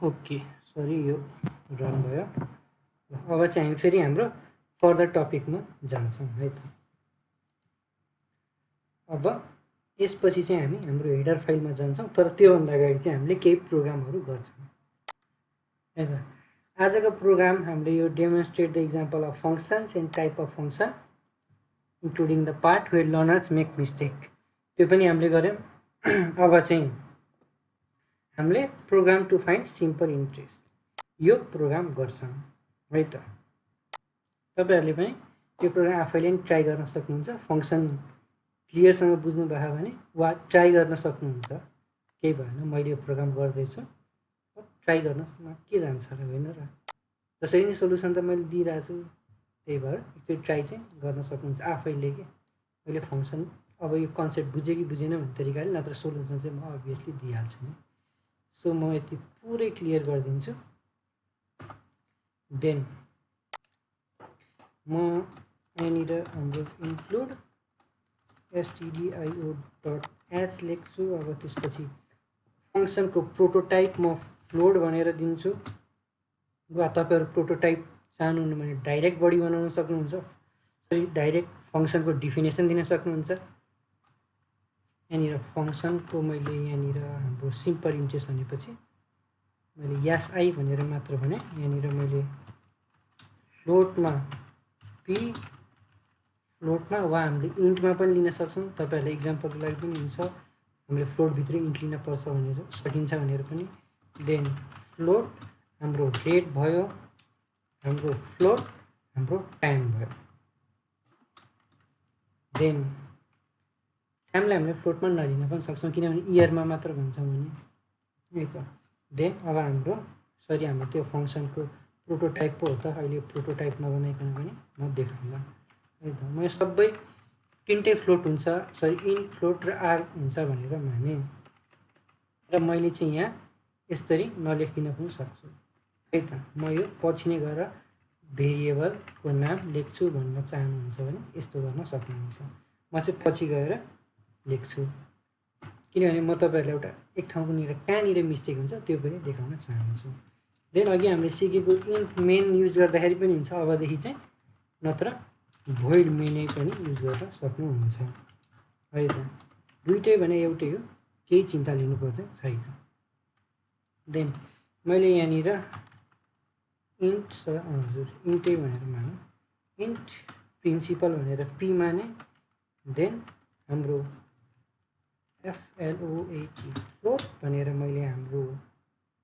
ओके सरी यो रन भयो अब चाहिँ हामी फेरि हाम्रो फर्दर टपिकमा जान्छौँ है त अब यसपछि चाहिँ हामी हाम्रो हेडर फाइलमा जान्छौँ तर त्योभन्दा अगाडि चाहिँ हामीले केही प्रोग्रामहरू गर्छौँ है त आजको प्रोग्राम हामीले यो demonstrate the example of functions and type of function including the part where learners make mistake त्यो पनि हामीले गऱ्यौँ अब चाहिँ हामीले program to find simple interest यो प्रोग्राम गर्छौँ है त तपाईहरुले पनि यो प्रोग्राम आफैले पनि ट्राई गर्न सक्नुहुन्छ फंक्सन क्लियरसँग बुझ्नु भयो भने वा ट्राई गर्न सक्नुहुन्छ केही भएन मैले यो प्रोग्राम गर्दैछु ट्राई गर्नुस् न के जान्छ र हैन र जसरी नै सोलुसन त मैले दिइरा छु त्यही भएर एकचोटि ट्राई चाहिँ गर्न सक्नुहुन्छ आफैले के मैले फंक्सन अब यो कन्सेप्ट बुझे कि बुझेन भन्ने तरिकाले नत्र सोलुसन चाहिँ म अभियसली दिइहाल्छु नि सो म यति पुरै क्लियर गरिदिन्छु देन म यहाँनिर हाम्रो इन्क्लुड stdio.h लेख्छु अब त्यसपछि फंक्सनको प्रोटोटाइप म फ्लोट भनेर दिन्छु वा तपाईहरु प्रोटोटाइप चाहनुहुन्छ भने डाइरेक्ट बडी बनाउन सक्नुहुन्छ सरी डाइरेक्ट फंक्सनको डेफिनेसन दिन सक्नुहुन्छ यहाँनिर फंक्सनको मैले यहाँनिर हाम्रो सिम्पल इन्ट्रेस्ट भनेपछि मैले यस आई भनेर मात्र भने यहाँनिर मैले फ्लोटमा पी फ्लोटमा वा हामीले इन्टमा पनि लिन सक्छौं तपाईहरुले एक्जाम्पलको लागि पनि हुन्छ हामीले फ्लोट भित्र इन्ट लिन पर्छ भनेर सकिन्छ भनेर पनि देन फ्लोट हाम्रो रेट भयो हाम्रो फ्लोट हाम्रो टाइम भयो देन टाइमलाई हामीले फ्लोटमा नलिन पनि सक्छौं किनभने इयरमा मात्र भन्छौं भने है त देन अब हाम्रो सरी हाम्रो त्यो फंक्सनको प्रोटोटाइप पो हो त अहिले प्रोटोटाइप नबनाइकन पनि म देखाउँला है त म सबै तिनटै फ्लोट हुन्छ सरी इन फ्लोट र आर हुन्छ भनेर माने र मैले चाहिँ यहाँ यसरी नलेखिन पनि सक्छु है त म यो पछि नै गएर भेरिएबलको नाम लेख्छु भन्न चाहनुहुन्छ भने यस्तो गर्न सक्नुहुन्छ म चाहिँ पछि गएर लेख्छु किनभने म तपाईहरुलाई एउटा एक ठाउँनिर कहाँनिर मिस्टेक हुन्छ त्यो पनि देखाउन चाहन्छु देन अघि हामीले सिकेको इन्ट मेन युज गर्दाखेरि पनि हुन्छ अबदेखि चाहिँ नत्र भोइड मेन पनि युज गर्न सक्नुहुन्छ है त दुईटै भने एउटै हो केही चिन्ता लिनु पर्दैन छैन देन मैले यहाँनिर इन्ट हजुर इन्टै भनेर माने इन्ट प्रिन्सिपल भनेर पी माने देन हाम्रो फ्लोट फ्लोट भनेर मैले हाम्रो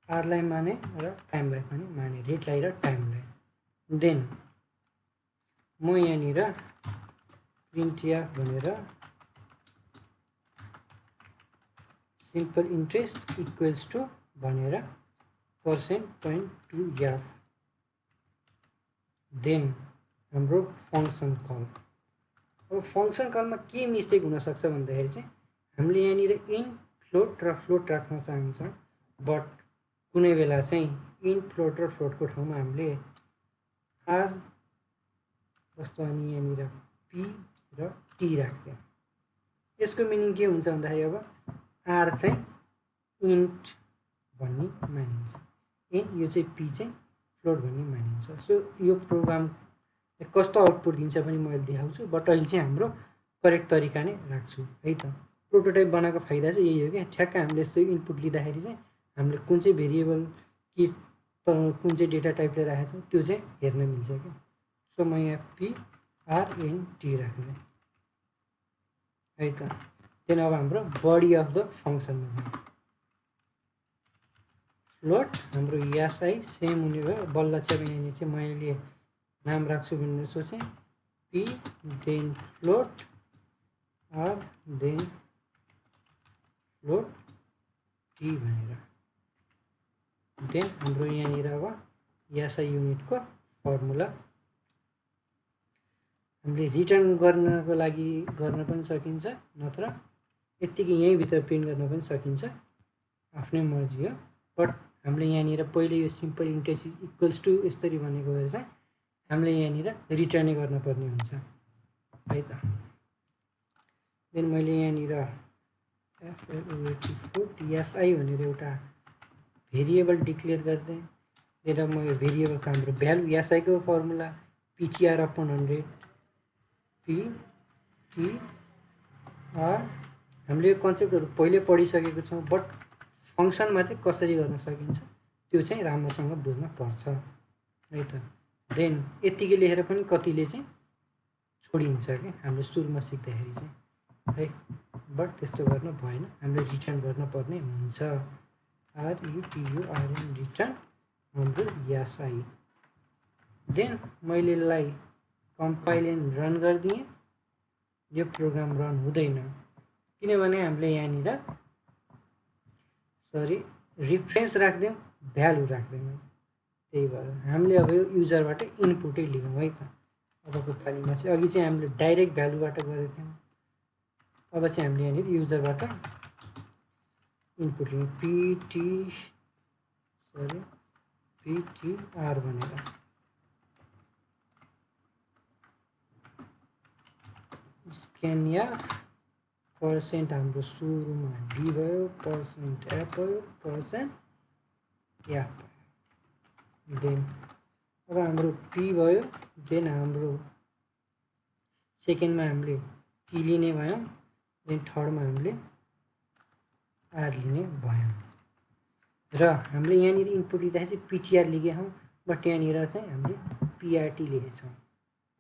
आरलाई माने र टाइमलाई पनि माने रेटलाई र टाइमलाई देन म यहाँनिर प्रिन्टएफ भनेर सिम्पल इन्ट्रेस्ट इक्वल्स टु भनेर %.2 ग्याप देन हाम्रो फंक्सन कल अब फंक्सन कलमा के मिस्टेक हुन सक्छ भन्दाखेरि चाहिँ हामीले यहाँनिर इन फ्लोट र फ्लोट राख्न चाहन्छौँ बट कुनै बेला चाहिँ इन फ्लोट र फ्लोटको ठाउँमा हामीले आर जस्तो अनि यहाँनिर पी र टी राख्यो यसको मिनिङ के हुन्छ भन्दाखेरि अब आर चाहिँ इन्ट भन्ने मानिन्छ एन यो चाहिँ पी चाहिँ फ्लोट भन्ने मानिन्छ सो यो प्रोग्राम कस्तो आउटपुट दिन्छ पनि मैले देखाउँछु बट अहिले चाहिँ हाम्रो करेक्ट तरिका नै राख्छु है त प्रोटोटाइप बनाएको फाइदा चाहिँ यही हो क्या ठ्याक्क हामीले यस्तो इनपुट लिँदाखेरि चाहिँ हामीले कुन चाहिँ भेरिएबल कि कुन चाहिँ डेटा टाइपले राखेको छौँ त्यो चाहिँ हेर्न मिल्छ क्या सो म यहाँ पी आर एन टी राख्ने है त। देन अब हाम्रो बडी अफ द फङ्सनमा जाउँ। फ्लोट हाम्रो एसआई सेम हुने भयो। बल्ल चाहिँ यहाँनिर चाहिँ मैले नाम राख्छु भनेर सोचेँ, P then float R then float T भनेर। देन हाम्रो यहाँनिर अब एसआई युनिटको फर्मुला हामीले रिटर्न गर्नको लागि गर्न पनि सकिन्छ, नत्र यत्तिकै यहीँभित्र प्रिन्ट गर्न पनि सकिन्छ, आफ्नै मर्जी हो। बट हामीले यहाँनिर पहिले यो सिम्पल इन्टेज इक्वल्स टु यसरी भनेको भएर चाहिँ हामीले यहाँनिर रिटर्नै गर्नुपर्ने हुन्छ है त। देन मैले यहाँनिर एसआई भनेर एउटा भेरिएबल डिक्लेयर गरिदिएँ। देन म यो भेरिएबलको हाम्रो भ्यालु एसआईको फर्मुला पिटिआर अपन 100 पिटिआर। हामीले यो कन्सेप्टहरू पहिले पढिसकेको छौँ, बट फङ्सनमा चाहिँ कसरी गर्न सकिन्छ त्यो चाहिँ राम्रोसँग बुझ्न पर्छ है त। देन यत्तिकै लेखेर पनि कतिले चाहिँ छोडिन्छ क्या हामीले सुरुमा सिक्दाखेरि चाहिँ है, बट त्यस्तो गर्न भएन, हामीले रिटर्न गर्नुपर्ने हुन्छ। आरयुटियुआरएन रिटर्न हाम्रो एसआई। देन मैले यसलाई कम्पाइल एन्ड रन गरिदिएँ। यो प्रोग्राम रन हुँदैन किनभने हामीले यहाँनिर रिफरेन्स राख्दैनौँ, भ्यालु राख्दैनौँ, त्यही भएर हामीले अब यो युजरबाट इनपुटै लियौँ है त। अबको पालिमा चाहिँ अघि चाहिँ हामीले डाइरेक्ट भ्यालुबाट गरेको थियौँ, अब चाहिँ हामीले यहाँनिर युजरबाट इनपुट लियौँ। पिटिआर भनेर। स्क्यानएफ पर्सेन्ट हाम्रो सुरुमा डी भयो, पर्सेन्ट एफ भयो, पर्सेन्ट एफ। देन अब हाम्रो पी भयो। देन हाम्रो सेकेन्डमा हामीले टी लिने भयौँ। देन थर्डमा हामीले आर लिने भयौँ र हामीले यहाँनिर इनपुट लिँदाखेरि चाहिँ पिटिआर लेखेका छौँ, बट यहाँनिर चाहिँ हामीले पिआरटी लेखेछौँ।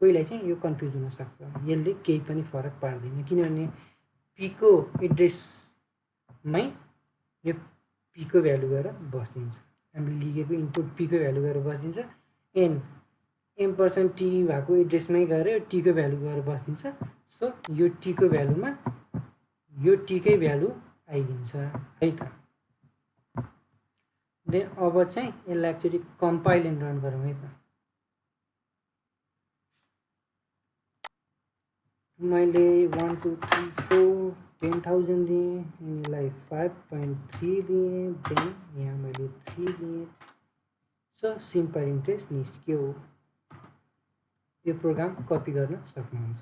कोहीलाई चाहिँ यो कन्फ्युज हुनसक्छ, यसले केही पनि फरक पार्दैन किनभने पीको एड्रेसमै यो पीको भ्यालु गएर बस्दिन्छ। हामीले लिखेको इनपुट पीको भ्यालु गएर बस्दिन्छ, एम% टी भएको एड्रेसमै गएर टीको भ्यालु गएर बस्दिन्छ। सो यो टीको भ्यालुमा यो टीकै भ्यालु आइदिन्छ है त। देन अब चाहिँ यसलाई एक्चुअली कम्पाइल एन्ड रन गरौँ है त। मैले 1 2 3 4 10,000 दिएँ, यिनीलाई 5.3 दिएँ, देन यहाँ मैले 3 दिएँ। सो सिम्पल इन्ट्रेस्ट निस्क्यो। यो प्रोग्राम कपी गर्न सक्नुहुन्छ।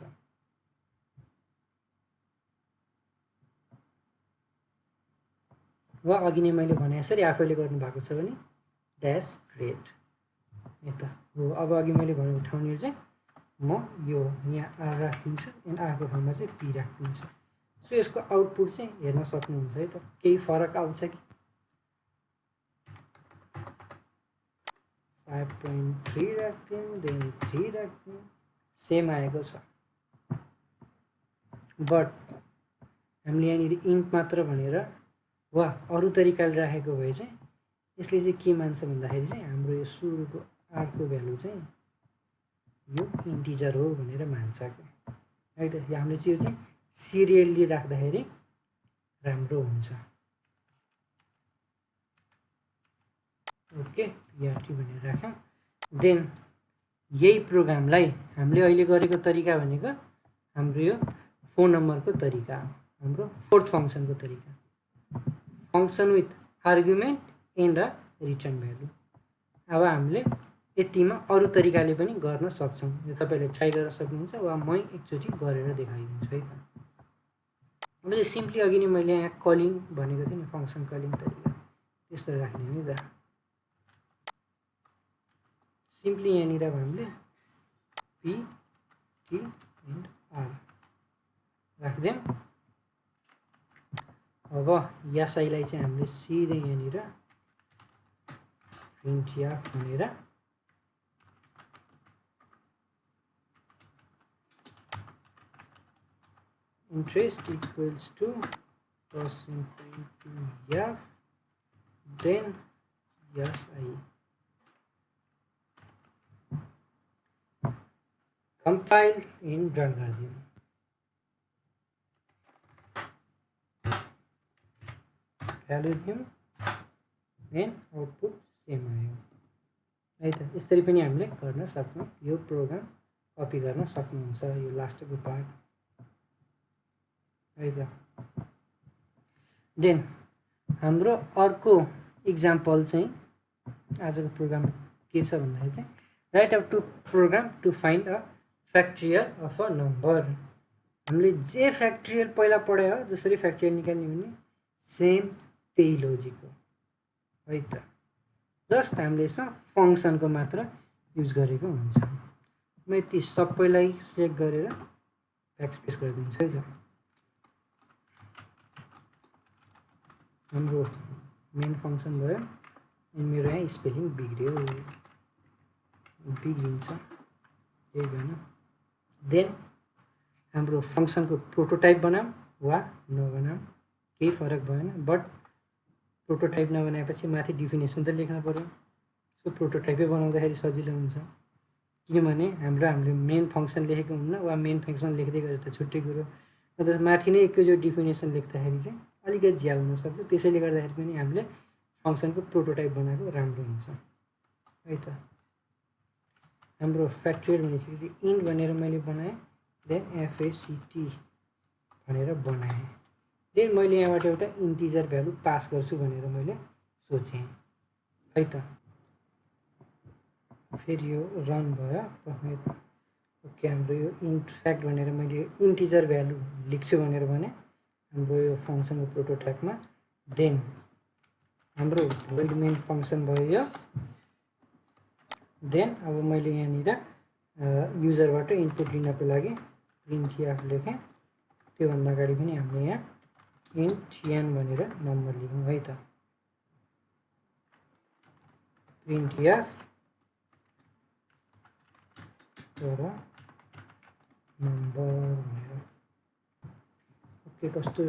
वा अघि नै मैले भने यसरी आफैले गर्नुभएको छ भने द्याट्स ग्रेट है त। हो अब अघि मैले भनेको ठाउँनिर चाहिँ म यो यहाँ आर राखिदिन्छु एन्ड आरको ठाउँमा चाहिँ पी राखिदिन्छु। सो यसको आउटपुट चाहिँ हेर्न सक्नुहुन्छ है त, केही फरक आउँछ कि। 5.3 राख्दिउँ, देन 3 राख्दिउँ, सेम आएको छ। बट हामीले यहाँनिर इन्ट मात्र भनेर वा अरू तरिकाले राखेको भए चाहिँ यसले चाहिँ के मान्छ भन्दाखेरि चाहिँ हाम्रो यो सुरुको आरको भ्यालु चाहिँ यो इन्टिजर हो भनेर मान्छ क्या है त। हामीले चाहिँ यो चाहिँ सिरियल्ली राख्दाखेरि राम्रो हुन्छ। ओके, पिआरटी भनेर राख्यौँ। देन यही प्रोग्रामलाई हामीले अहिले गरेको तरिका भनेको हाम्रो यो फोन नम्बरको तरिका हो, हाम्रो फोर्थ फङ्सनको तरिका। Function with argument and a return value. अब हामीले यतिमा अरू तरिकाले पनि गर्न सक्छौँ। यो तपाईँले ट्राई गर्न सक्नुहुन्छ वा म एकचोटि गरेर देखाइदिन्छु है त। अब यो सिम्पली अघि नै मैले यहाँ कलिङ भनेको थिएँ नि, फङ्सन कलिङ तरिका, त्यस्तो राख्दिउँ है त। सिम्पली यहाँनिर अब हामीले पी टी एन्ड आर राखिदिउँ। अब एसआईलाई चाहिँ हामीले सिधै यहाँनिर प्रिन्ट एफ भनेर interest equals to percent into f, then SI. Compile in run गरिदिउँ। भ्यालु दिउँ देन आउटपुट सेम आयो है त। यसरी पनि हामीले गर्न सक्छौँ। यो प्रोग्राम कपी गर्न सक्नुहुन्छ, यो लास्टको पार्ट है त। देन हाम्रो अर्को इक्जाम्पल चाहिँ आजको प्रोग्राम के छ भन्दाखेरि चाहिँ write a to program to find a factorial of a number. हामीले जे फ्याक्ट्रियल पहिला पढायो जसरी फ्याक्ट्रियल निकाल्ने भने सेम त्यही लोजिक हो है त। जस्ट हामीले यसमा फङ्सनको मात्र युज गरेको हुन्छ। म यति सबैलाई सेलेक्ट गरेर ब्याकस्पेस गरिदिन्छु है त। हाम्रो मेन फङ्सन भयो अनि मेरो यहाँ स्पेलिङ बिग्रियो, बिग्रिन्छ त्यही भएन। देन हाम्रो फङ्सनको प्रोटोटाइप बनाऊँ वा नबनाऊँ केही फरक भएन, बट प्रोटोटाइप नबनाएपछि माथि डिफिनेसन त लेख्न पर्यो। सो प्रोटोटाइपै बनाउँदाखेरि सजिलो हुन्छ, किनभने हामीले मेन फङ्सन लेखेको हुन्न वा मेन फङ्सन लेख्दै गरेर त छुट्टै कुरो, अन्त माथि नै एकैचोटि डिफिनेसन लेख्दाखेरि चाहिँ अलिकति झ्याउ हुनसक्छ। त्यसैले गर्दाखेरि पनि हामीले फङ्सनको प्रोटोटाइप बनाएको राम्रो हुन्छ है त। हाम्रो फ्याक्ट्रियल भनेपछि इन्ट भनेर मैले बनाएँ, देन FACT भनेर बनाएँ। देन मैले यहाँबाट एउटा इन्टिजर भ्यालु पास गर्छु भनेर मैले सोचेँ है त। फेरि यो रन भयो। ओके, हाम्रो यो इन्ट फ्याक्ट भनेर मैले इन्टिजर भ्यालु लेख्छु भनेर भने हाम्रो यो फङ्सनको प्रोटोटाइपमा। देन हाम्रो भोइड मेन फङ्सन भयो यो। देन अब मैले यहाँनिर युजरबाट इनपुट लिनको लागि प्रिन्ट एफ लेखेँ। त्योभन्दा अगाडि पनि हामीले यहाँ इन्ट n भनेर नम्बर लेखौँ है त। प्रिन्ट एफ तर नम्बर भनेर। ओके, कस्तो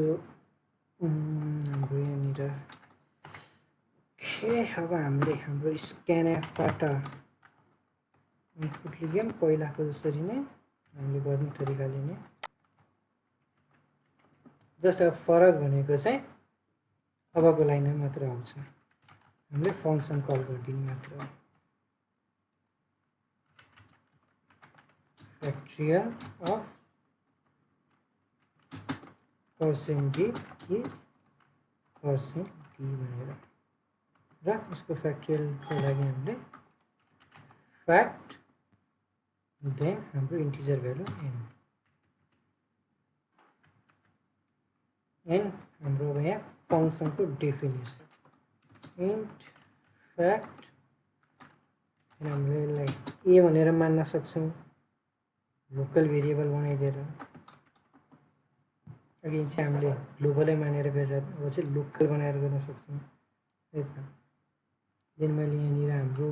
हाम्रो यहाँनिर अब हामीले हाम्रो स्क्यानएफबाट इनपुट लियौँ पहिलाको जसरी नै हामीले गर्ने तरिकाले नै। जस्ट अब फरक भनेको चाहिँ अबको लाइनमा मात्र आउँछ, हामीले फङ्सन कल गरिदिनु मात्र हो। फ्याक्ट्रियल अफ % d इज % d भनेर र यसको फ्याक्ट्रियलको लागि हामीले फ्याक्ट देन हाम्रो इन्टिजर भ्यालु n हाम्रो यहाँ फङ्सनको डेफिनेसन इन्ट फ्याक्ट। हामीले यसलाई ए भनेर मान्न सक्छौँ लोकल भेरिएबल बनाइदिएर। अघि चाहिँ हामीले ग्लोबलै मानेर गरेर अब चाहिँ लोकल बनाएर गर्न सक्छौँ है त। देन मैले यहाँनिर हाम्रो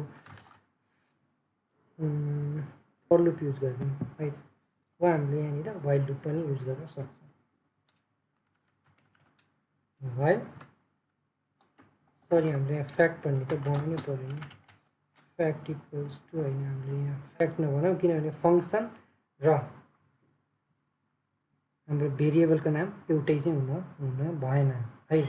फर लुप युज गर्छौँ है त, वा हामीले यहाँनिर वाइल लुप पनि युज गर्न सक्छौँ। वाइल सरी हामीले यहाँ फ्याक्ट भन्ने त बनाउनै पऱ्यो नि। फ्याक्ट इक्वल्स टु होइन, हामीले यहाँ फ्याक्ट नभनौँ किनभने फङ्सन र हाम्रो भेरिएबलको नाम एउटै चाहिँ हुन भएन है।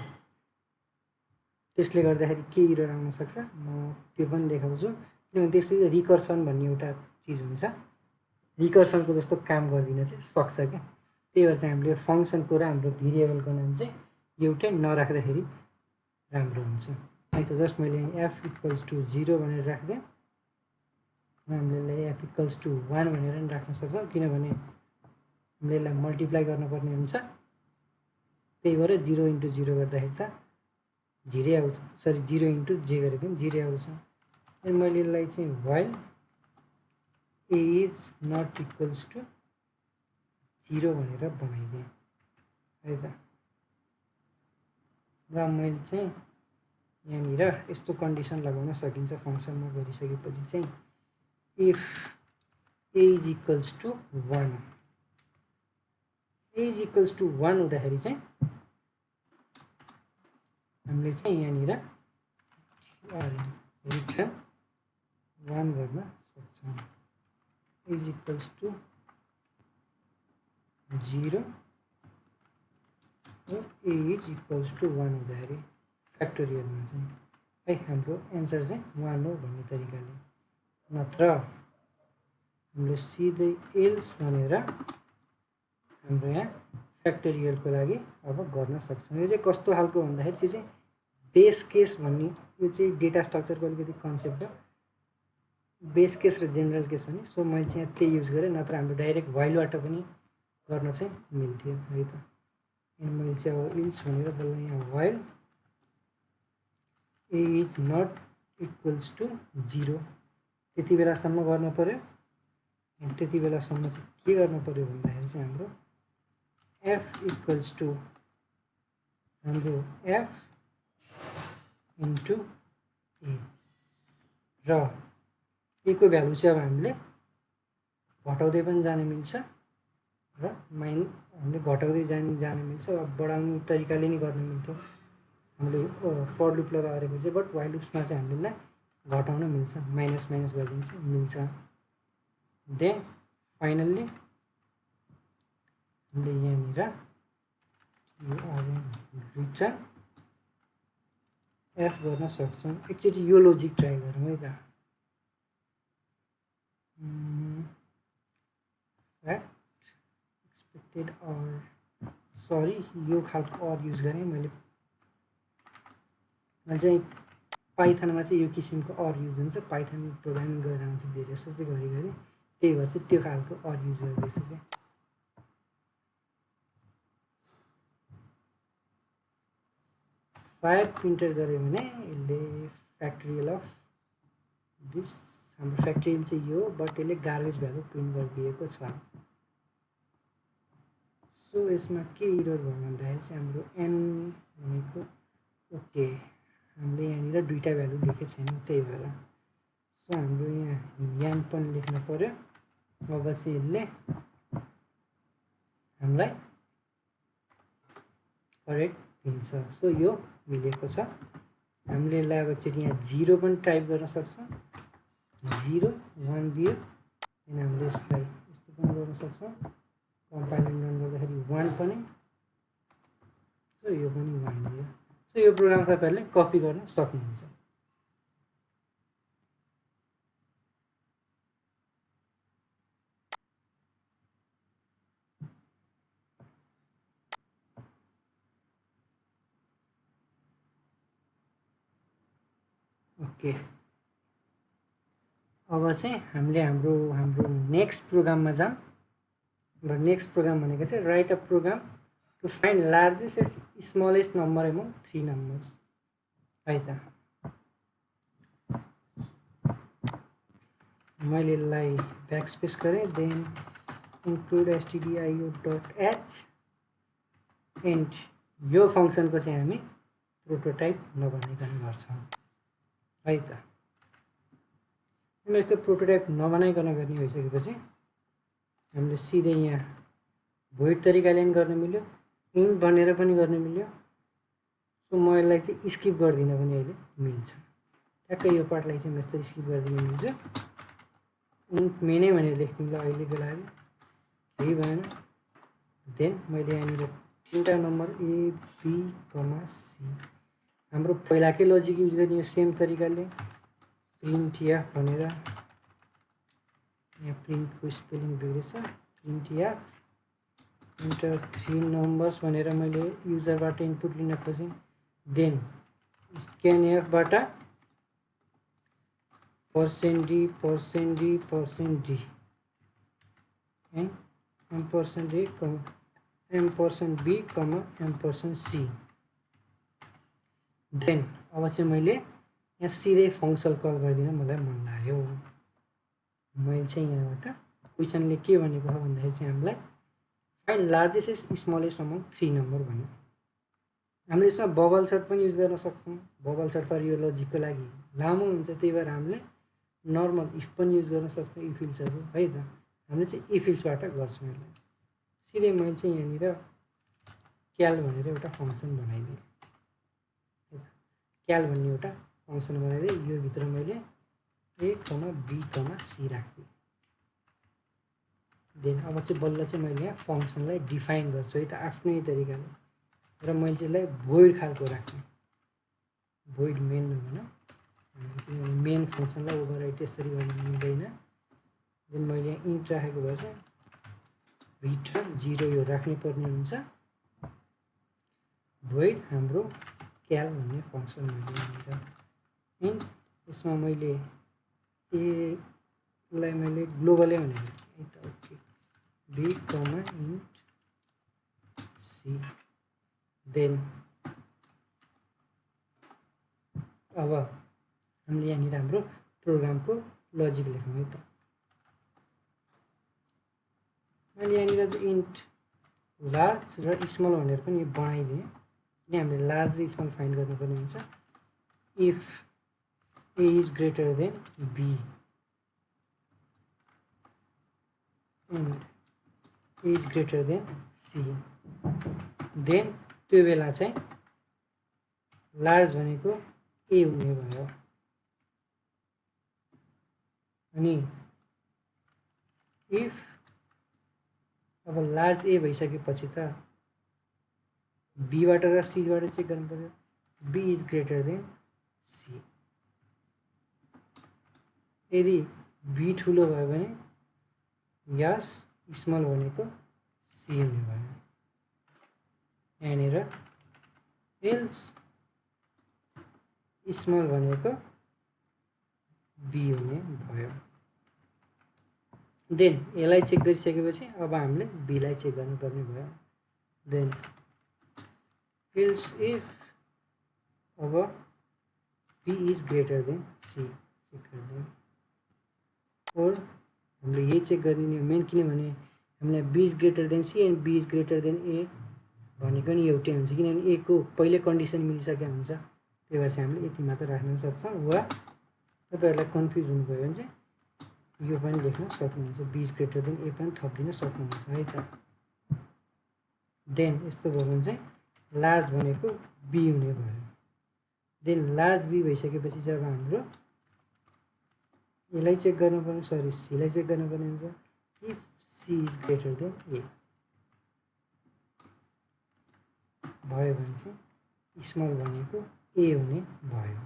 त्यसले गर्दाखेरि के एरर आउन सक्छ म त्यो पनि देखाउँछु, किनभने त्यसले रिकर्सन भन्ने एउटा चिज हुन्छ, रिकर्सनको जस्तो काम गरिदिन चाहिँ सक्छ क्या। त्यही भएर चाहिँ हामीले फङ्सनको र हाम्रो भेरिएबलको नाम चाहिँ एउटै नराख्दाखेरि राम्रो हुन्छ है त। जस्ट मैले f इक्वल्स टु 0 भनेर राखिदिएँ। हामीले f इक्वल्स टु 1 भनेर पनि राख्न सक्छौँ, किनभने हामीले यसलाई मल्टिप्लाई गर्नुपर्ने हुन्छ। त्यही भएर 0 इन्टु 0 गर्दाखेरि त 0 आउँछ, सरी 0 इन्टु जे गरे पनि 0 आउँछ। अनि मैले यसलाई चाहिँ while A is not equals to 0 भनेर बनाइदिएँ है त। र मैले चाहिँ यहाँनिर यस्तो कन्डिसन लगाउन सकिन्छ फङ्सनमा गरिसकेपछि चाहिँ if A is equals to 1, is equals to 1 हुँदाखेरि चाहिँ हामीले चाहिँ यहाँनिर रिटर्न 1 गर्न सक्छौँ। इज इक्वल्स टु 0 र ए इज इक्वल्स टु 1 हुँदाखेरि फ्याक्टोरियलमा चाहिँ है हाम्रो एन्सर चाहिँ 1 हो भन्ने तरिकाले, नत्र हामीले सिधै एल्स भनेर हाम्रो यहाँ फ्याक्टोरियलको लागि अब गर्न सक्छौँ। यो चाहिँ कस्तो खालको भन्दाखेरि चाहिँ बेस केस भन्ने यो चाहिँ डेटा स्ट्रक्चरको अलिकति कन्सेप्ट हो। बेस केस र जेनरल केस भन्ने, सो मैले चाहिँ यहाँ त्यही युज गरेँ, नत्र हाम्रो डाइरेक्ट वाइलबाट पनि गर्न चाहिँ मिल्थ्यो है त। अनि मैले चाहिँ अब इल्स भनेर बल्ल यहाँ while A is not equals to 0 त्यति बेलासम्म गर्नु पऱ्यो। अनि त्यति बेलासम्म चाहिँ के गर्नु पऱ्यो भन्दाखेरि चाहिँ हाम्रो एफ इक्वल्स टु हाम्रो एफ इन्टु ए र ए को भ्यालु चाहिँ अब हामीले घटाउँदै पनि जान मिल्छ र हामीले घटाउँदै जान मिल्छ। अब बढाउने तरिकाले नि गर्न मिल्थ्यो हामीले फर लुप लगाएको चाहिँ, बट वाइल लुप्समा चाहिँ हामीलाई घटाउन मिल्छ, माइनस माइनस गरिदिन्छ मिल्छ। देन फाइनल्ली हामीले यहाँनिर रिटर्न एफ गर्न सक्छौँ। एकचोटि यो लोजिक ट्राई गरौँ है त। एक्सपेक्टेड अर सरी यो खालको अर युज गरेँ मैले चाहिँ पाइथनमा चाहिँ यो किसिमको अर युज हुन्छ। पाइथन प्रोग्रामिङ गरेर आउँछ धेरै जस्तो चाहिँ घरिघरि, त्यही भएर चाहिँ त्यो खालको अर युज गर्दैछ क्या। फाइभ प्रिन्टर गऱ्यो भने यसले फ्याक्टोरियल अफ दिस, हाम्रो फ्याक्टोरियल चाहिँ यो, बट यसले गार्बेज भ्यालु प्रिन्ट गरिदिएको छ। सो यसमा के इरर भयो भन्दाखेरि चाहिँ हाम्रो एन भनेको ओके, हामीले यहाँनिर दुईवटा भ्यालु लेखेको छैन त्यही भएर। सो हाम्रो यहाँ यान पनि लेख्नु पऱ्यो। अब चाहिँ यसले हामीलाई करेक्ट दिन्छ। सो यो मिलेको छ। हामीले यसलाई अब एकचोटि यहाँ 0 पनि टाइप गर्न सक्छौँ, 0 1 दियो। अनि हामीले यसलाई यस्तो पनि गर्न सक्छौँ, कम्पाइलिङ रन गर्दाखेरि 1 पनि, सो यो पनि 1 दियो। सो यो प्रोग्राम तपाईँहरूले कपी गर्न सक्नुहुन्छ। ओके, अब चाहिँ हामीले हाम्रो नेक्स्ट प्रोग्राममा जाऊँ। र नेक्स्ट प्रोग्राम भनेको चाहिँ write a program to find largest smallest number among 3 numbers है त। मैले यसलाई ब्याकस्पेस गरेँ, देन इन्क्लुड stdio.h एन्ड यो फङ्सनको चाहिँ हामी प्रोटोटाइप नबनाइकन गर्छौँ है त। यसको प्रोटोटाइप नबनाइकन गर्ने भइसकेपछि हामीले सिधै यहाँ भोइड तरिकाले पनि गर्न मिल्यो, इन्ट भनेर पनि गर्न मिल्यो। सो म यसलाई चाहिँ स्किप गर्दिनँ पनि अहिले मिल्छ। ट्याक्कै यो पार्टलाई चाहिँ म यस्तो स्किप गरिदिन मिल्छ। इन्ट मेनै भनेर लेख्दिउँ ल अहिलेको लागि, केही भएन। देन मैले यहाँनिर 3वटा number a b comma c, हाम्रो पहिलाकै लजिक युज गर्ने यो सेम तरिकाले प्रिन्ट एफ भनेर, यहाँ प्रिन्टको स्पेलिङ बिग्रेछ, प्रिन्ट एफ इन्टर 3 नम्बर्स भनेर मैले युजरबाट इनपुट लिन खोजेँ। देन स्क्यान एफबाट %d and %a %b %c। Then अब चाहिँ मैले यहाँ सिधै फङ्सन कल गरिदिन मलाई मन लाग्यो। मैले चाहिँ यहाँबाट क्वेसनले के भनेको छ भन्दाखेरि चाहिँ हामीलाई find largest smallest among 3 number भन्यो। हामीले यसमा बबल सर्ट पनि युज गर्न सक्छौँ। बबल सर्ट तर यो लजिकको लागि लामो हुन्छ, त्यही भएर हामीले नर्मल इफ पनि युज गर्न सक्छौँ, इफ इल्सहरू है त। हामीले चाहिँ इफ इल्सबाट गर्छौँ यसलाई। सिधै मैले चाहिँ यहाँनिर क्याल भनेर एउटा फङ्सन बनाइदिएँ। क्याल भन्ने एउटा फङ्सन बनाइदिएँ। यो भित्र मैले a, b, c राख्दिएँ। देन अब चाहिँ बल्ल चाहिँ मैले यहाँ फङ्सनलाई डिफाइन गर्छु है त आफ्नै तरिकाले, र मैले चाहिँ यसलाई भोइड खालको राख्ने, भोइड मेन नभन, किनभने मेन फङ्सनलाई ओभरराइड त्यसरी गर्न मिल्दैन। देन मैले यहाँ इन्ट राखेको भएर चाहिँ भित्र 0 यो राख्नै पर्ने हुन्छ। भोइड हाम्रो क्याल भन्ने फङ्सन मैले इन्ट, यसमा मैले एलाई मैले ग्लोबलै भनेको है त। Okay, b, int c। Then अब हामीले यहाँनिर हाम्रो प्रोग्रामको लजिक लेखौँ है त। मैले यहाँनिर चाहिँ इन्ट लार्ज र स्मल भनेर पनि बनाइदिएँ, किन हामीले लार्ज र स्मल फाइन्ड गर्नुपर्ने हुन्छ। If a is greater than b and a is greater than c, then त्यो बेला चाहिँ लार्ज भनेको a हुने भयो। अनि इफ अब लार्ज a भइसकेपछि त b बाट र c बाट चेक गर्नु पर्यो। b is greater than c, यदि b ठुलो भयो भने यस स्मल भनेको c हुने भयो। यहाँनिर एल्स स्मल भनेको b हुने भयो। देन यसलाई चेक गरिसकेपछि अब हामीले b लाई चेक गर्नुपर्ने भयो। देन एल्स इफ अब b is greater than c check गर्दै, और हामीले यही चेक गर्ने मेन, किनभने हामीलाई b is greater than c and b is greater then a भनेको नि एउटै हुन्छ, किनभने a को पहिले कन्डिसन मिलिसकेको हुन्छ। त्यही भएर चाहिँ हामीले यति मात्र राख्न सक्छौँ। वा तपाईँहरूलाई कन्फ्युज हुनुभयो भने चाहिँ यो पनि लेख्न सक्नुहुन्छ, b is greater then a पनि थपिदिन सक्नुहुन्छ है त। देन यस्तो भयो भने चाहिँ लार्ज भनेको b हुने भयो। देन लार्ज b भइसकेपछि चाहिँ अब हाम्रो यसलाई चेक गर्नुपर्ने, सरी c लाई चेक गर्नुपर्ने हुन्छ। If c is greater then a भयो भने चाहिँ स्मल भनेको a हुने भयो।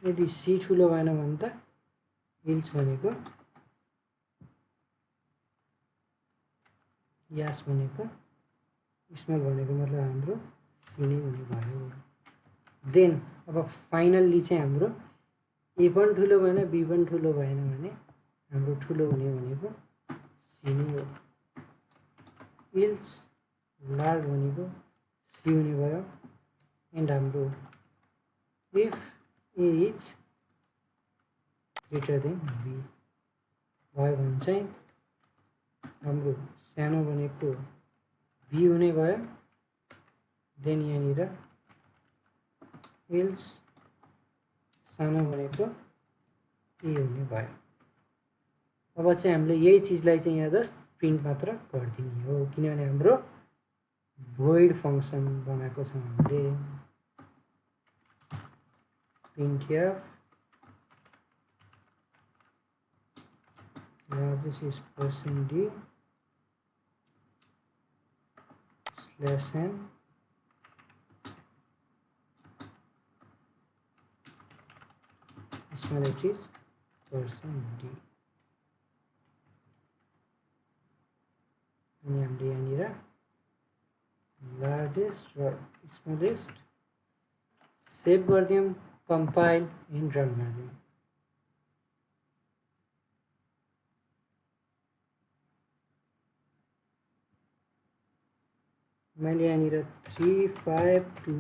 यदि c ठुलो भएन भने त एल्स भनेको यास भनेको स्मल भनेको मतलब हाम्रो c नै हुने भयो। देन अब फाइनल्ली चाहिँ हाम्रो a पनि ठुलो भएन b पनि ठुलो भएन भने हाम्रो ठुलो हुने भनेको c नै हो। एल्स लार्ज भनेको c हुने भयो। एन्ड हाम्रो if a is greater than b भयो भने चाहिँ हाम्रो सानो भनेको b हुने भयो। देन यहाँनिर एल्स सानो भनेको a हुने भयो। अब चाहिँ हामीले यही चिजलाई चाहिँ यहाँ जस्ट प्रिन्ट मात्र गरिदिने हो, किनभने हाम्रो भोइड फङ्सन बनाएको छौँ हामीले। printf largest is %d /n smallest is %d। अनि हामीले यहाँनिर लार्जेस्ट र स्मलेस्ट सेभ गरिदियौँ, कम्पाइल एन्ड रन गरिदियौँ। मैले यहाँनिर 3, 5, 2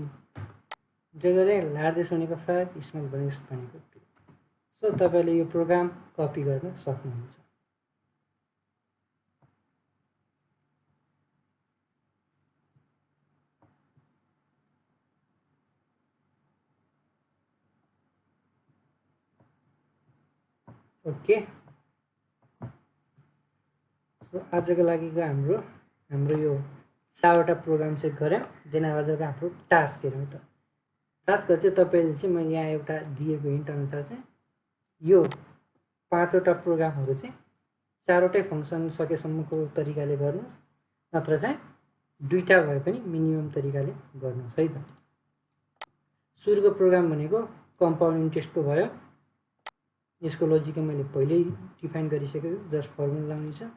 जे गरेँ, लार्जेस्ट भनेको 5, स्मल भनेको 2। सो तपाईँले यो प्रोग्राम कपी गर्न सक्नुहुन्छ। ओके, सो आजको लागिको हाम्रो यो 4वटा प्रोग्राम चाहिँ गऱ्यौँ। देन आजको हाम्रो टास्क हेरौँ त। टास्कहरू चाहिँ तपाईँले चाहिँ मैले यहाँ एउटा दिएको हिन्ट अनुसार चाहिँ यो 5वटा प्रोग्रामहरू चाहिँ 4वटै फङ्सन सकेसम्मको तरिकाले गर्नुहोस्, नत्र चाहिँ 2टा भए पनि मिनिमम तरिकाले गर्नुहोस् है त। सुरुको प्रोग्राम भनेको कम्पाउन्ड इन्ट्रेस्टको भयो। यसको लजिक मैले पहिल्यै डिफाइन गरिसकेको, जस्ट फर्मुला लाउने छ।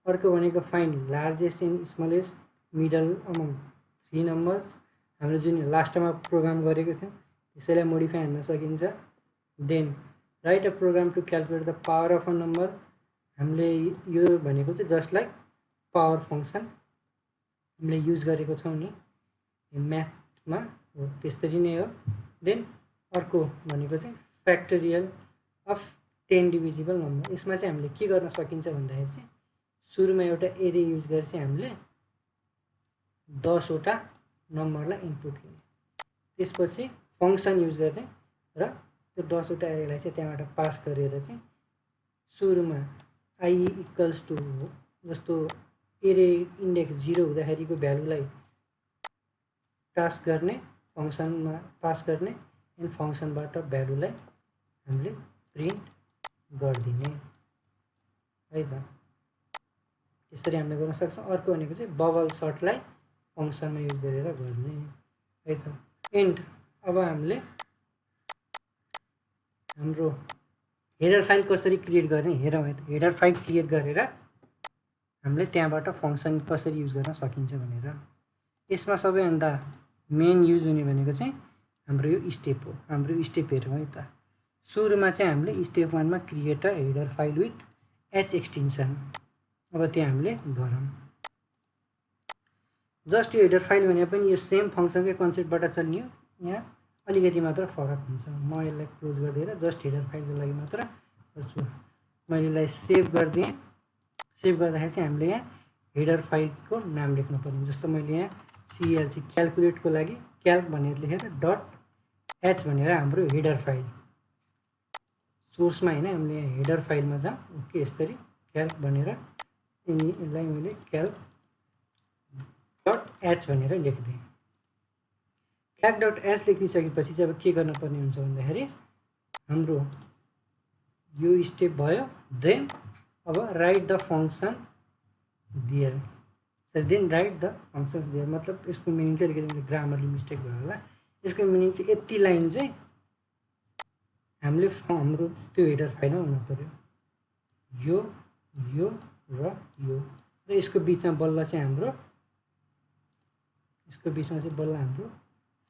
अर्को भनेको find largest and smallest middle among 3 numbers. हाम्रो जुन लास्टमा प्रोग्राम गरेको थियौँ त्यसैलाई मोडिफाई हान्न सकिन्छ। Then write a program to calculate the power of a number. हामीले यो भनेको चाहिँ जस्ट लाइक पावर फङ्सन हामीले युज गरेको छौँ नि म्याथमा, हो त्यसरी नै हो। देन अर्को भनेको चाहिँ फ्याक्टोरियल अफ 10 डिभिजिबल नम्बर। यसमा चाहिँ हामीले के गर्न सकिन्छ भन्दाखेरि चाहिँ सुरुमा एउटा एरे युज गरेर चाहिँ हामीले 10वटा नम्बरलाई इनपुट लिने, त्यसपछि फङ्सन युज गर्ने र त्यो 10वटा एरेलाई चाहिँ त्यहाँबाट पास गरेर चाहिँ सुरुमा आई इक्वल्स टु जस्तो एरे इन्डेक्स 0 हुँदाखेरिको भ्यालुलाई पास गर्ने, फङ्सनमा पास गर्ने, एन्ड फङ्सनबाट भ्यालुलाई हामीले प्रिन्ट गरिदिने है त। त्यसरी हामीले गर्न सक्छौँ। अर्को भनेको चाहिँ बबल सर्टलाई फङ्सनमा युज गरेर गर्ने है त। एन्ड अब हामीले हाम्रो हेडर फाइल कसरी क्रिएट गर्ने हेरौँ है त। हेडर फाइल क्रिएट गरेर हामीले त्यहाँबाट फङ्सन कसरी युज गर्न सकिन्छ भनेर। यसमा सबैभन्दा मेन युज हुने भनेको चाहिँ हाम्रो यो स्टेप हो। हाम्रो स्टेप हेरौँ है त। सुरुमा चाहिँ हामीले स्टेप 1मा create a header file with h extension. अब त्यो हामीले गरौँ। जस्ट यो हेडर फाइल भने पनि यो सेम फङ्सनकै कन्सेप्टबाट चल्ने हो। यहाँ अलिकति मात्र फरक हुन्छ। म यसलाई क्लोज गरिदिएर जस्ट हेडर फाइलको लागि मात्र गर्छु। मैले यसलाई सेभ गरिदिएँ। सेभ गर्दाखेरि चाहिँ हामीले यहाँ हेडर फाइलको नाम लेख्नु पर्ने। जस्तो मैले यहाँ CLC क्यालकुलेटको लागि क्याल्क भनेर लेखेर .h भनेर हाम्रो हेडर फाइल सोर्समा होइन, हामीले यहाँ हेडर फाइलमा जाउँ। ओके, यसरी क्याल्क भनेर यसलाई मैले क्याल्क .h भनेर लेखिदिएँ। क्याल्क .h लेखिसकेपछि चाहिँ अब के गर्नुपर्ने हुन्छ भन्दाखेरि हाम्रो यो स्टेप भयो। देन अब write the function there. Then write the functions there मतलब यसको मिनिङ चाहिँ अलिकति मैले ग्रामरली मिस्टेक भयो होला। यसको मिनिङ चाहिँ यति लाइन चाहिँ हामीले हाम्रो त्यो हेडर फाइलमा हुनु पर्यो। यो र यो र यसको बिचमा बल्ल चाहिँ हाम्रो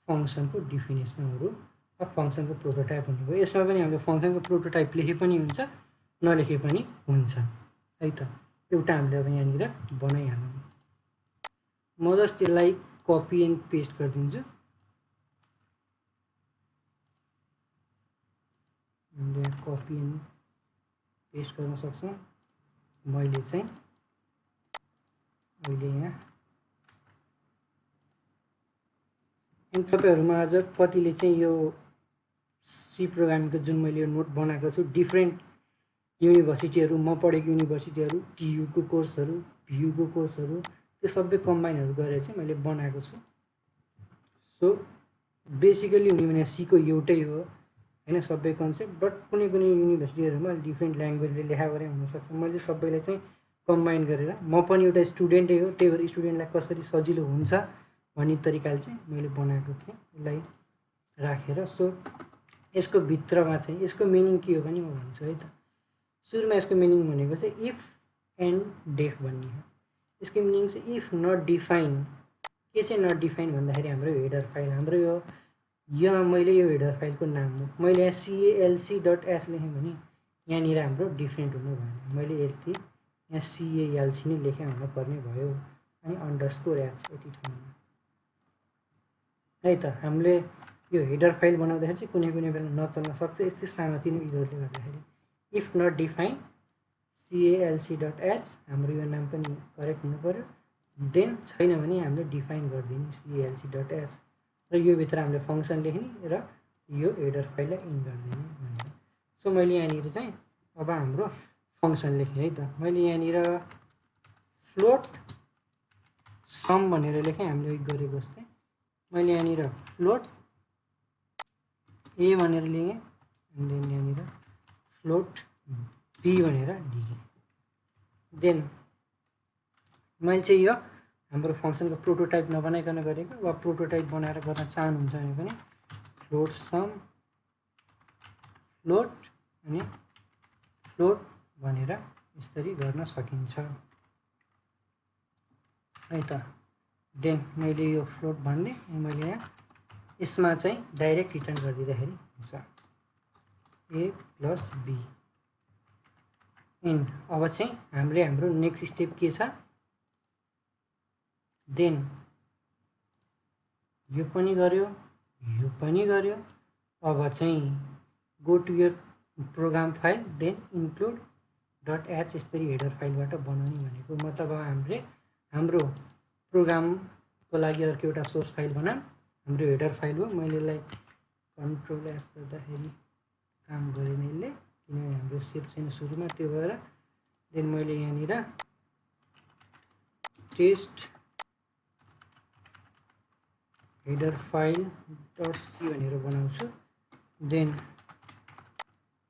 फङ्सनको डिफिनेसनहरू र फङ्सनको प्रोटोटाइप हुने भयो। यसमा पनि हामीले फङ्सनको प्रोटोटाइप लेखे पनि हुन्छ, नलेखे पनि हुन्छ है त। एउटा हामीले अब यहाँनिर बनाइहालौँ। म जस्ट यसलाई कपी एन्ड पेस्ट गरिदिन्छु। हामीले यहाँ कपी एन्ड पेस्ट गर्न सक्छौँ। मैले चाहिँ अहिले यहाँ तपाईँहरूमा आज कतिले चाहिँ यो सी प्रोग्रामिङको जुन मैले यो नोट बनाएको छु डिफ्रेन्ट युनिभर्सिटीहरू, म पढेको युनिभर्सिटीहरू, टियुको कोर्सहरू, भ्यूको कोर्सहरू, त्यो सबै कम्बाइनहरू गरेर चाहिँ मैले बनाएको छु। सो बेसिकली हुने भने सीको एउटै हो होइन सबै कन्सेप्ट, बट कुनै कुनै युनिभर्सिटीहरूमा डिफ्रेन्ट ल्याङ्ग्वेजले लेखा गरे हुनसक्छ। मैले सबैलाई चाहिँ कम्बाइन गरेर, म पनि एउटा स्टुडेन्टै हो, त्यही भएर स्टुडेन्टलाई कसरी सजिलो हुन्छ भन्ने तरिकाले चाहिँ मैले बनाएको थिएँ यसलाई राखेर। सो यसको भित्रमा चाहिँ यसको मिनिङ के हो भने म भन्छु है त। सुरुमा यसको मिनिङ भनेको चाहिँ इफ एन्ड डेफ भन्ने हो। यसको मिनिङ चाहिँ इफ नट डिफाइन। के चाहिँ नट डिफाइन भन्दाखेरि हाम्रो हेडर फाइल, हाम्रो यो यहाँ मैले यो हेडर फाइलको नाम हो, मैले यहाँ CALC.h लेखेँ भने यहाँनिर हाम्रो डिफ्रेन्ट हुनु भएन। मैले यति यहाँ CALC नै लेखेँ हुनुपर्ने भयो, अनि _h यति ठाउँमा है त। हामीले यो हेडर फाइल बनाउँदाखेरि चाहिँ कुनै कुनै बेला नचल्न सक्छ यस्तै सानोतिनो इररले गर्दाखेरि। इफ नट डिफाइन CALC.h हाम्रो यो नाम पनि करेक्ट हुनु पर्यो। देन छैन भने हामीले डिफाइन गरिदिने CALC.h र यो भित्र हामीले फङ्सन लेख्ने र यो हेडर फाइललाई इन गरिदिने भनेर। सो मैले यहाँनिर चाहिँ अब हाम्रो फङ्सन लेखेँ है त। मैले यहाँनिर फ्लोट सम भनेर लेखेँ हामीले अघि गरेको जस्तै। मैले यहाँनिर फ्लोट ए भनेर लेखेँ, देन यहाँनिर फ्लोट बी भनेर लेखेँ। देन मैले चाहिँ यो हाम्रो फङ्सनको प्रोटोटाइप नबनाइकन गरेको, वा प्रोटोटाइप बनाएर गर्न चाहनुहुन्छ भने पनि फ्लोट सम फ्लोट अनि फ्लोट भनेर यसरी गर्न सकिन्छ है त। देन मैले यो फ्लोट भनिदिएँ, मैले यहाँ यसमा चाहिँ डाइरेक्ट रिटर्न गरिदिँदाखेरि हुन्छ ए प्लस बी एन्ड। अब चाहिँ हामीले हाम्रो नेक्स्ट स्टेप के छ, देन यो पनि गर्यो, यो पनि गर्यो। अब चाहिँ go to your program file, then include dot H यसरी हेडर फाइलबाट बनाउने भनेको मतलब हामीले हाम्रो प्रोग्रामको लागि अर्को एउटा सोर्स फाइल बनाऊँ, हाम्रो हेडर फाइल हो। मैले यसलाई कन्ट्रोल एस गर्दाखेरि काम गरेन यसले, किनभने हाम्रो सेभ छैन सुरुमा, त्यो भएर। देन मैले यहाँनिर test header file dot C भनेर बनाउँछु। Then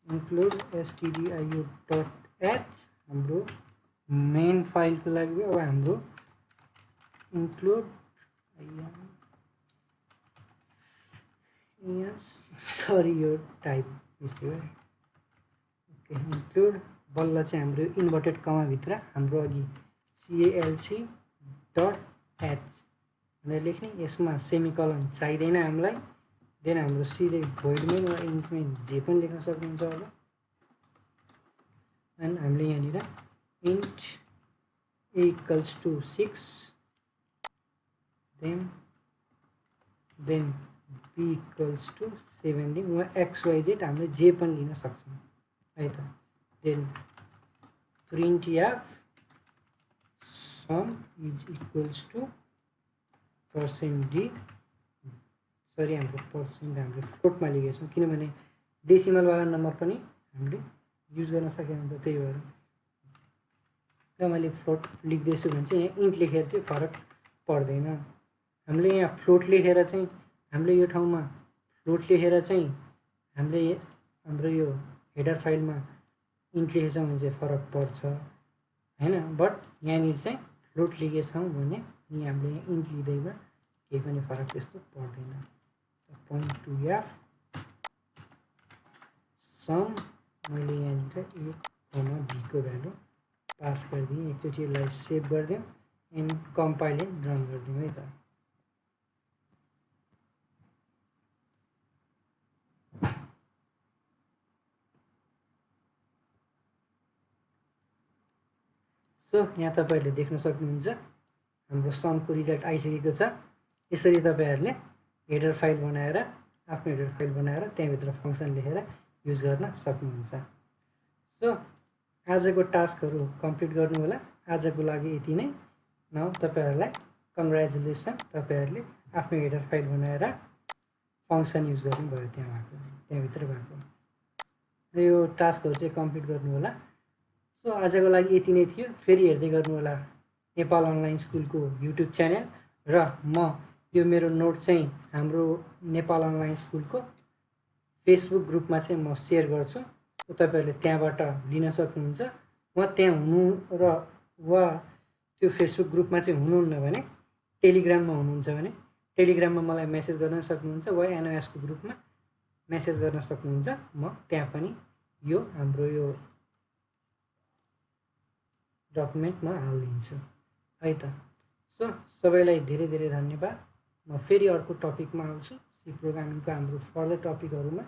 include stdio dot H हाम्रो मेन फाइलको लागि। अब हाम्रो इन्क्लुड सरी यो टाइप मिस्टेक है। ओके, इन्क्लुड बल्ल चाहिँ हाम्रो इन्भर्टेड कमाभित्र हाम्रो अघि CALC डट एच भनेर लेख्ने, यसमा सेमिकलन चाहिँदैन हामीलाई। देन हाम्रो सिधै भोइडमेन वा इन्टमेन जे पनि लेख्न सक्नुहुन्छ होला। एन्ड हामीले यहाँनिर int a equals to 6 then be equals to 7 दिन वा XYZ हामीले जे पनि लिन सक्छौँ है त। Then print F sum is equals to %d sorry हाम्रो पर्सेन्ट हामीले फ्लोटमा लेखेको छौँ, किनभने डेसिमलवाला नम्बर पनि हामीले युज गर्न सकेको हुन्छ, त्यही भएर। र मैले फ्लोट लेख्दैछु भने चाहिँ यहाँ इन्ट लेखेर चाहिँ फरक पर्दैन। हामीले यहाँ फ्लोट लेखेर चाहिँ हामीले यो ठाउँमा फ्लोट लेखेर चाहिँ हामीले हाम्रो यो हेडर फाइलमा इन्ट लेखेछौँ भने चाहिँ फरक पर्छ हैन। बट यहाँनिर चाहिँ फ्लोट लेखेछौँ भने अनि हामीले यहाँ इन्ट लिँदैमा केही पनि फरक त्यस्तो पर्दैन। पोइन्ट टु एफ सम मैले यहाँनिर ए कमा बीको भ्यालु पास गरिदिएँ। एकचोटि यसलाई सेभ गरिदिउँ एन्ड कम्पाइल एन्ड रन गरिदिउँ है त। सो यहाँ तपाईँहरूले देख्न सक्नुहुन्छ हाम्रो समको रिजल्ट आइसकेको छ। यसरी तपाईँहरूले हेडर फाइल बनाएर आफ्नो हेडर फाइल बनाएर त्यहाँभित्र फङ्सन लेखेर युज गर्न सक्नुहुन्छ। सो आजको टास्कहरू कम्प्लिट गर्नु होला। आजको लागि यति नै। न तपाईँहरूलाई कङ्ग्रेचुलेसन, तपाईँहरूले आफ्नो हेडर फाइल बनाएर फङ्सन युज गर्नुभयो त्यहाँभित्र भएको। यो टास्कहरू चाहिँ कम्प्लिट गर्नु होला। सो आजको लागि यति नै थियो। फेरि हेर्दै गर्नु होला नेपाल अनलाइन स्कुलको युट्युब च्यानल, र म यो मेरो नोट चाहिँ हाम्रो नेपाल अनलाइन स्कुलको फेसबुक ग्रुपमा चाहिँ म सेयर गर्छु। तपाईँहरूले त्यहाँबाट लिन सक्नुहुन्छ। म त्यहाँ हुनु र वा त्यो फेसबुक ग्रुपमा चाहिँ हुनुहुन्न भने टेलिग्राममा हुनुहुन्छ भने टेलिग्राममा मलाई मेसेज गर्न सक्नुहुन्छ, वा एनओएसको ग्रुपमा मेसेज गर्न सक्नुहुन्छ। म त्यहाँ पनि यो हाम्रो यो डकुमेन्टमा हालिदिन्छु है त। सो सबैलाई धेरै धेरै धन्यवाद। म फेरि अर्को टपिकमा आउँछु सी प्रोग्रामिङको हाम्रो फर्दर टपिकहरूमा।